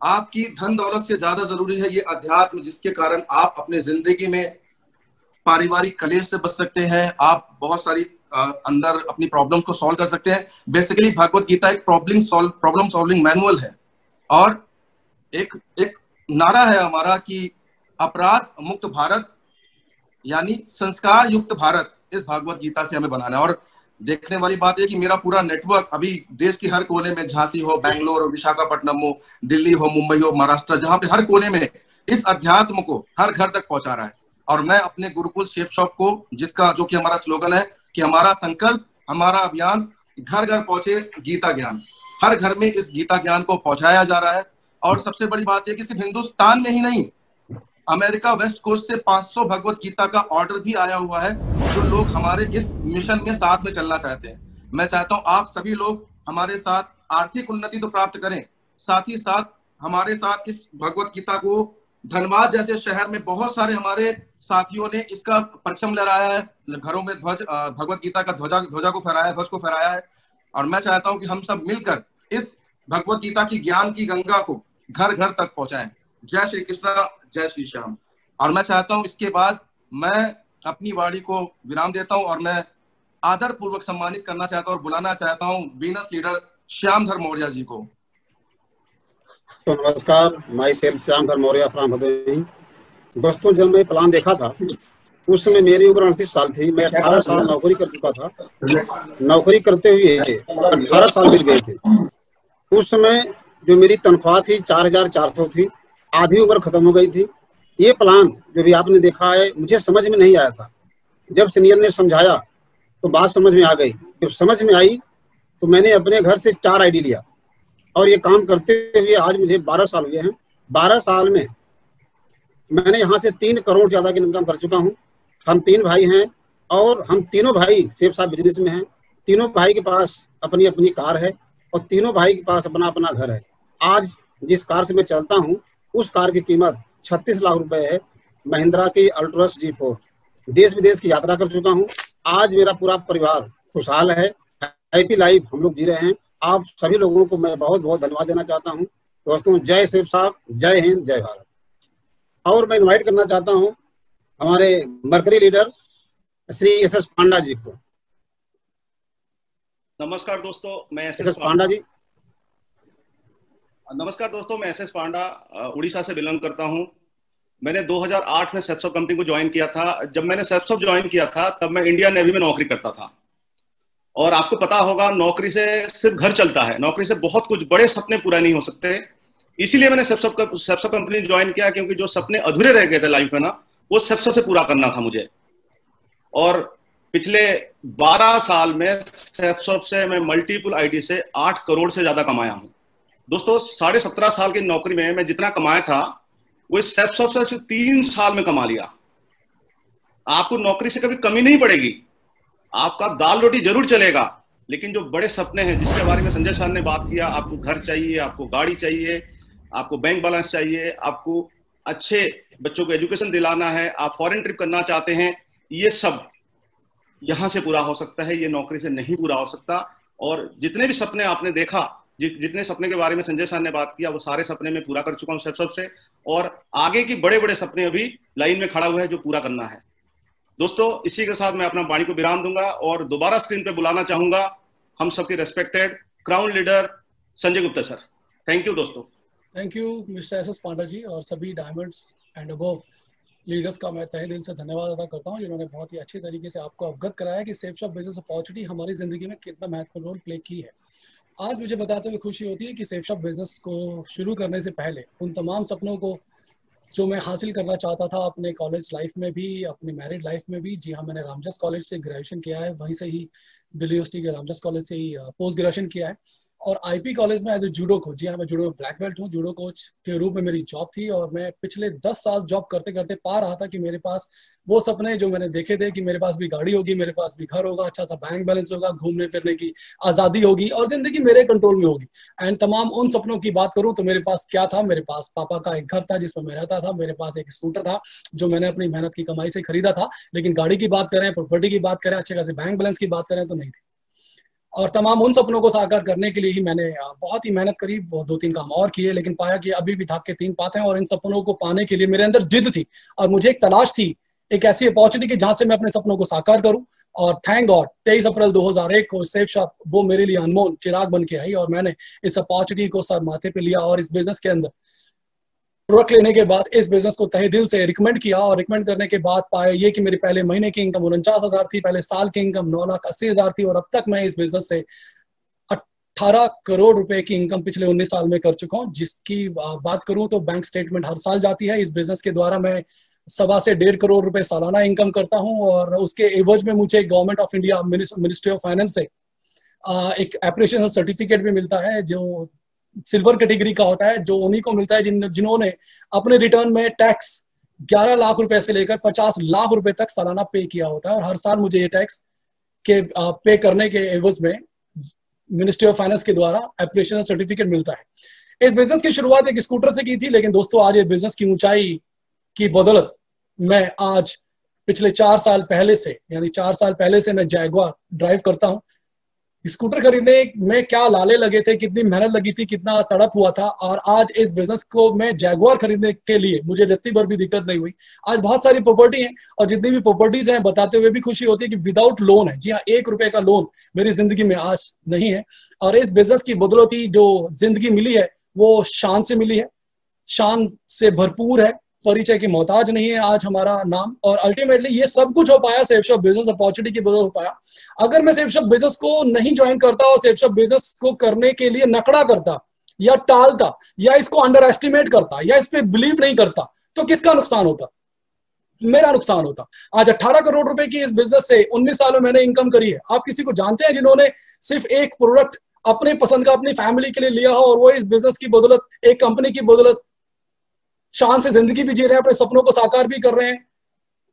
आपकी धन दौलत से ज्यादा जरूरी है ये अध्यात्म, जिसके कारण आप अपने जिंदगी में पारिवारिक कलेश से बच सकते हैं, आप बहुत सारी अंदर अपनी प्रॉब्लम्स को सॉल्व कर सकते हैं। बेसिकली भगवत गीता एक प्रॉब्लम सॉल्विंग मैनुअल है। और एक नारा है हमारा कि अपराध मुक्त भारत, यानी संस्कार युक्त भारत, इस भगवत गीता से हमें बनाना है। और देखने वाली बात है कि मेरा पूरा नेटवर्क अभी देश की हर कोने में, झांसी हो, बेंगलोर हो, विशाखापट्टनम हो, दिल्ली हो, मुंबई हो, महाराष्ट्र, जहां पे हर कोने में इस अध्यात्म को हर घर तक पहुंचा रहा है। और मैं अपने गुरुकुल शेप शॉप को, जो कि हमारा स्लोगन है कि हमारा संकल्प, हमारा अभियान, घर घर पहुंचे गीता ज्ञान, हर घर में इस गीता ज्ञान को पहुंचाया जा रहा है। और सबसे बड़ी बात यह कि सिर्फ हिंदुस्तान में ही नहीं, अमेरिका वेस्ट कोस्ट से 500 भगवत गीता का ऑर्डर भी आया हुआ है, जो लोग हमारे इस मिशन में साथ में चलना चाहते हैं। मैं चाहता हूं आप सभी लोग हमारे साथ आर्थिक उन्नति तो प्राप्त करें, साथ ही साथ हमारे साथ इस भगवत गीता को, धनबाद जैसे शहर में बहुत सारे हमारे साथियों ने इसका परचम लहराया है, घरों में भगवत गीता का ध्वज को फहराया है। और मैं चाहता हूं कि हम सब मिलकर इस भगवत गीता की ज्ञान की गंगा को घर घर तक पहुंचाएं। जय श्री कृष्ण, जय श्री श्याम। और मैं चाहता हूं इसके बाद मैं अपनी वाणी को विराम देता हूं और मैं आदर पूर्वक सम्मानित करना चाहता हूं और बुलाना चाहता हूं वीनस लीडर श्यामधर मौर्य जी को। तो नमस्कार, myself Shyamdhar Maurya from Bhadohi. दोस्तों, जब मैं प्लान देखा था उस समय मेरी उम्र 38 साल थी। मैं 18 साल नौकरी कर चुका था। नौकरी करते हुए 18 साल बीत गए थे। उस समय जो मेरी तनख्वाह थी 4400 थी, आधी उम्र खत्म हो गई थी। ये प्लान जो भी आपने देखा है, मुझे समझ में नहीं आया था। जब सीनियर ने समझाया तो बात समझ में आ गई। जब समझ में आई तो मैंने अपने घर से 4 आईडी लिया और ये काम करते हुए आज मुझे 12 साल हुए हैं। 12 साल में मैंने यहाँ से 3 करोड़ ज्यादा की इनकम कर चुका हूँ। हम 3 भाई हैं और हम तीनों भाई सेफ साहब बिजनेस में हैं। तीनों भाई के पास अपनी अपनी कार है और तीनों भाई के पास अपना अपना घर है। आज जिस कार से मैं चलता हूँ उस कार की कीमत 36 लाख रुपए है, महिंद्रा की अल्ट्रस G4। देश विदेश की यात्रा कर चुका हूँ। आज मेरा पूरा परिवार खुशहाल है, हैप्पी लाइफ हम लोग जी रहे हैं। आप सभी लोगों को मैं बहुत बहुत धन्यवाद देना चाहता हूँ। दोस्तों, जय सेफ साहब, जय हिंद, जय भारत। और मैं इनवाइट करना चाहता हूँ हमारे मरकरी लीडर श्री SS पांडा जी को। नमस्कार दोस्तों, मैं SS पांडा जी। नमस्कार दोस्तों, मैं SS पांडा उड़ीसा से बिलोंग करता हूं। मैंने 2008 में सेप्सॉप कंपनी को ज्वाइन किया था। जब मैंने सेप्सॉप ज्वाइन किया था तब मैं इंडियन नेवी में नौकरी करता था। और आपको पता होगा, नौकरी से सिर्फ घर चलता है, नौकरी से बहुत कुछ बड़े सपने पूरा नहीं हो सकते। इसीलिए मैंने सेप्सॉप कंपनी ज्वाइन किया, क्योंकि जो सपने अधूरे रह गए थे लाइफ में ना, वो सेप्सॉप से पूरा करना था मुझे। और पिछले 12 साल में सेप्सॉप से मैं मल्टीपल आईडी से 8 करोड़ से ज्यादा कमाया हूं। दोस्तों, 17.5 साल की नौकरी में मैं जितना कमाया था वो सेप्सॉप से सिर्फ 3 साल में कमा लिया। आपको नौकरी से कभी कमी नहीं पड़ेगी, आपका दाल रोटी जरूर चलेगा, लेकिन जो बड़े सपने हैं जिसके बारे में संजय सर ने बात किया, आपको घर चाहिए, आपको गाड़ी चाहिए, आपको बैंक बैलेंस चाहिए, आपको अच्छे बच्चों को एजुकेशन दिलाना है, आप फॉरेन ट्रिप करना चाहते हैं, ये सब यहां से पूरा हो सकता है, ये नौकरी से नहीं पूरा हो सकता। और जितने भी सपने आपने देखा, जितने सपने के बारे में संजय सर ने बात किया, वो सारे सपने मैं पूरा कर चुका हूं सेप्सॉप से। और आगे की बड़े बड़े सपने अभी लाइन में खड़ा हुआ है जो पूरा करना है। दोस्तों, इसी के साथ मैं अपना वाणी को विराम दूंगा और दोबारा स्क्रीन पे बुलाना चाहूंगा हम सबके respected crown leader Sanjay Gupta sir. Thank you दोस्तों। थैंक यू मिस्टर SS पांडा जी और सभी डायमंड्स एंड अबव लीडर्स का मैं तहे दिल से धन्यवाद अदा करता हूं, जिन्होंने बहुत ही अच्छे तरीके से आपको अवगत कराया कि सेफ शॉप बिजनेस अपॉर्चुनिटी हमारी ज़िंदगी में कितना महत्वपूर्ण रोल प्ले की है। आज मुझे बताते हुए खुशी होती है कि सेफ शॉप बिजनेस को शुरू करने से पहले उन तमाम सपनों को जो मैं हासिल करना चाहता था अपने कॉलेज लाइफ में भी, अपने मैरिड लाइफ में भी। जी हाँ, मैंने रामजस कॉलेज से ग्रेजुएशन किया है, वहीं से ही दिल्ली यूनिवर्सिटी के रामजस कॉलेज से ही पोस्ट ग्रेजुएशन किया है, और आईपी कॉलेज में एज ए जूडो कोच। जी हाँ, मैं जूडो में ब्लैक बेल्ट हूँ। जूडो कोच के रूप में मेरी जॉब थी, और मैं पिछले 10 साल जॉब करते करते पा रहा था कि मेरे पास वो सपने जो मैंने देखे थे कि मेरे पास भी गाड़ी होगी, मेरे पास भी घर होगा, अच्छा सा बैंक बैलेंस होगा, घूमने फिरने की आज़ादी होगी और जिंदगी मेरे कंट्रोल में होगी। एंड तमाम उन सपनों की बात करूं तो मेरे पास क्या था? मेरे पास पापा का एक घर था जिसमें मैं रहता था, मेरे पास एक स्कूटर था जो मैंने अपनी मेहनत की कमाई से खरीदा था। लेकिन गाड़ी की बात करें, प्रॉपर्टी की बात करें, अच्छे खासे बैंक बैलेंस की बात करें तो नहीं थी। और तमाम उन सपनों को साकार करने के लिए ही मैंने बहुत ही मेहनत करी, 2-3 काम और किए, लेकिन पाया कि अभी भी ढाक के 3 पाते हैं। और इन सपनों को पाने के लिए मेरे अंदर जिद थी और मुझे एक तलाश थी, एक ऐसी अपॉर्चुनिटी की जहां से मैं अपने सपनों को साकार करूं। और थैंक गॉड 23 अप्रैल 2001 को सेफ शॉप वो मेरे लिए अनमोल चिराग बन के आई, और मैंने इस अपॉर्चुनिटी को सर माथे पे लिया और इस बिजनेस के अंदर प्रोडक्ट लेने के बाद इस बिजनेस को तहे दिल से रिकमेंड किया। और रिकमेंड करने के बाद पाया ये कि मेरे पहले महीने की इनकम 49,000 थी, पहले साल की इनकम 9,80,000 थी, और अब तक मैं इस बिजनेस से 18 करोड़ रुपए की इनकम पिछले 19 साल में कर चुका हूं। जिसकी बात करूं तो बैंक स्टेटमेंट हर साल जाती है। इस बिजनेस के द्वारा मैं 1.25 से 1.5 करोड़ रुपए सालाना इनकम करता हूं, और उसके एवज में मुझे government of India ministry of finance से एक एप्रिसिएशन सर्टिफिकेट भी मिलता है, जो सिल्वर कैटेगरी का होता है, जो उन्हीं को मिलता है जिन्होंने अपने रिटर्न में टैक्स 11 लाख रुपए से लेकर 50 लाख रुपए तक सालाना पे किया होता है। और हर साल मुझे ये टैक्स के पे करने के एवज में मिनिस्ट्री ऑफ फाइनेंस के द्वारा एप्रिसिएशन सर्टिफिकेट मिलता है। इस बिजनेस की शुरुआत एक स्कूटर से की थी, लेकिन दोस्तों आज ये बिजनेस की ऊंचाई की बदौलत मैं आज पिछले 4 साल पहले से, यानी 4 साल पहले से मैं जैगवार ड्राइव करता हूं। स्कूटर खरीदने में क्या लाले लगे थे, कितनी मेहनत लगी थी, कितना तड़प हुआ था, और आज इस बिजनेस को मैं जैगवार खरीदने के लिए मुझे रत्ती भर भी दिक्कत नहीं हुई। आज बहुत सारी प्रॉपर्टी है, और जितनी भी प्रॉपर्टीज हैं बताते हुए भी खुशी होती है कि विदाउट लोन है। जी हाँ, 1 रुपए का लोन मेरी जिंदगी में आज नहीं है। और इस बिजनेस की बदौलती जो जिंदगी मिली है वो शान से मिली है, शान से भरपूर है, परिचय की मोहताज नहीं है आज हमारा नाम। और अल्टीमेटली ये सब कुछ हो पाया सेफ शॉप बिजनेस अपॉर्चुनिटी की बदौलत हो पाया। अगर मैं सेफ शॉप बिजनेस को नहीं ज्वाइन करता और सेफ शॉप बिजनेस को करने के लिए नकड़ा करता या टालता या इसको अंडर एस्टिमेट करता या इस पे बिलीव नहीं करता, तो किसका नुकसान होता? मेरा नुकसान होता। आज 18 करोड़ रुपए की इस बिजनेस से 19 सालों में मैंने इनकम करी है। आप किसी को जानते हैं जिन्होंने सिर्फ एक प्रोडक्ट अपने पसंद का अपनी फैमिली के लिए लिया हो और वो इस बिजनेस की बदौलत, एक कंपनी की बदौलत शान से जिंदगी भी जी रहे हैं, अपने सपनों को साकार भी कर रहे हैं,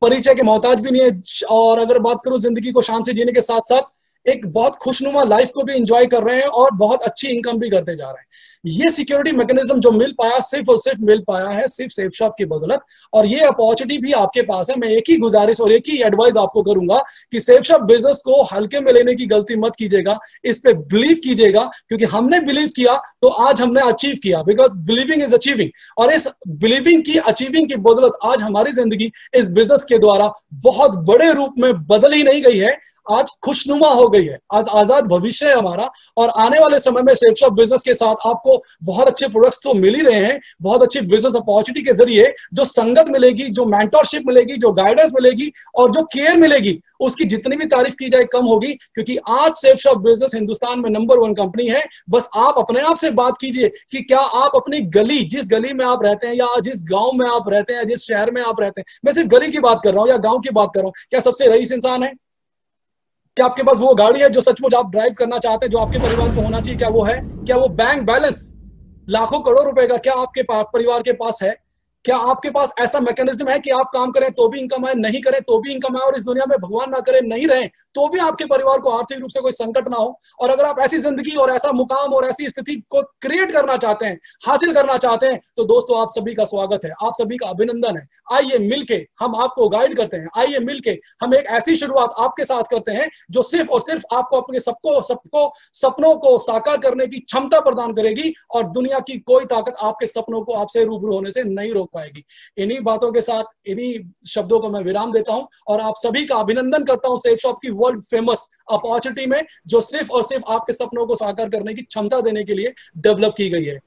परिचय के मोहताज भी नहीं है, और अगर बात करूं जिंदगी को शान से जीने के साथ साथ एक बहुत खुशनुमा लाइफ को भी एंजॉय कर रहे हैं और बहुत अच्छी इनकम भी करते जा रहे हैं। ये सिक्योरिटी मैकेनिज्म जो मिल पाया सिर्फ और सिर्फ मिल पाया है सिर्फ सेफ शॉप की बदौलत, और ये अपॉर्चुनिटी भी आपके पास है। मैं एक ही गुजारिश और एक ही एडवाइस आपको करूंगा कि सेफ शॉप बिजनेस को हल्के में लेने की गलती मत कीजिएगा, इस पे बिलीव कीजिएगा, क्योंकि हमने बिलीव किया तो आज हमने अचीव किया, बिकॉज बिलीविंग इज अचीविंग। और इस बिलीविंग की, अचीविंग की बदौलत आज हमारी जिंदगी इस बिजनेस के द्वारा बहुत बड़े रूप में बदल ही नहीं गई है, आज खुशनुमा हो गई है। आज आजाद भविष्य है हमारा, और आने वाले समय में सेफ शॉप बिजनेस के साथ आपको बहुत अच्छे प्रोडक्ट्स तो मिल ही रहे हैं, बहुत अच्छी बिजनेस अपॉर्चुनिटी के जरिए जो संगत मिलेगी, जो मेंटरशिप मिलेगी, जो गाइडेंस मिलेगी और जो केयर मिलेगी, उसकी जितनी भी तारीफ की जाए कम होगी। क्योंकि आज सेफ शॉप बिजनेस हिंदुस्तान में नंबर 1 कंपनी है। बस आप अपने आप से बात कीजिए कि क्या आप अपनी गली, जिस गली में आप रहते हैं या जिस गांव में आप रहते हैं, जिस शहर में आप रहते हैं, मैं सिर्फ गली की बात कर रहा हूं या गांव की बात कर रहा हूं, क्या सबसे रईस इंसान है? क्या आपके पास वो गाड़ी है जो सचमुच आप ड्राइव करना चाहते हैं, जो आपके परिवार को होना चाहिए? क्या वो है? क्या वो बैंक बैलेंस लाखों करोड़ रुपए का क्या आपके परिवार के पास है? क्या आपके पास ऐसा मैकेनिज्म है कि आप काम करें तो भी इनकम आए, नहीं करें तो भी इनकम आए, और इस दुनिया में भगवान ना करे नहीं रहे तो भी आपके परिवार को आर्थिक रूप से कोई संकट ना हो? और अगर आप ऐसी जिंदगी और ऐसा मुकाम और ऐसी स्थिति को क्रिएट करना चाहते हैं, हासिल करना चाहते हैं, तो दोस्तों आप सभी का स्वागत है, आप सभी का अभिनंदन है। आइए मिलके हम आपको गाइड करते हैं, आइए मिलके हम एक ऐसी शुरुआत आपके साथ करते हैं जो सिर्फ और सिर्फ आपको अपने सबको सपनों को साकार करने की क्षमता प्रदान करेगी, और दुनिया की कोई ताकत आपके सपनों को आपसे रूबरू होने से नहीं रोक पाएगी। इन्हीं बातों के साथ, इन्हीं शब्दों को मैं विराम देता हूं और आप सभी का अभिनंदन करता हूं सेफ शॉप की वर्ल्ड फेमस अपॉर्चुनिटी में, जो सिर्फ और सिर्फ आपके सपनों को साकार करने की क्षमता देने के लिए डेवलप की गई है।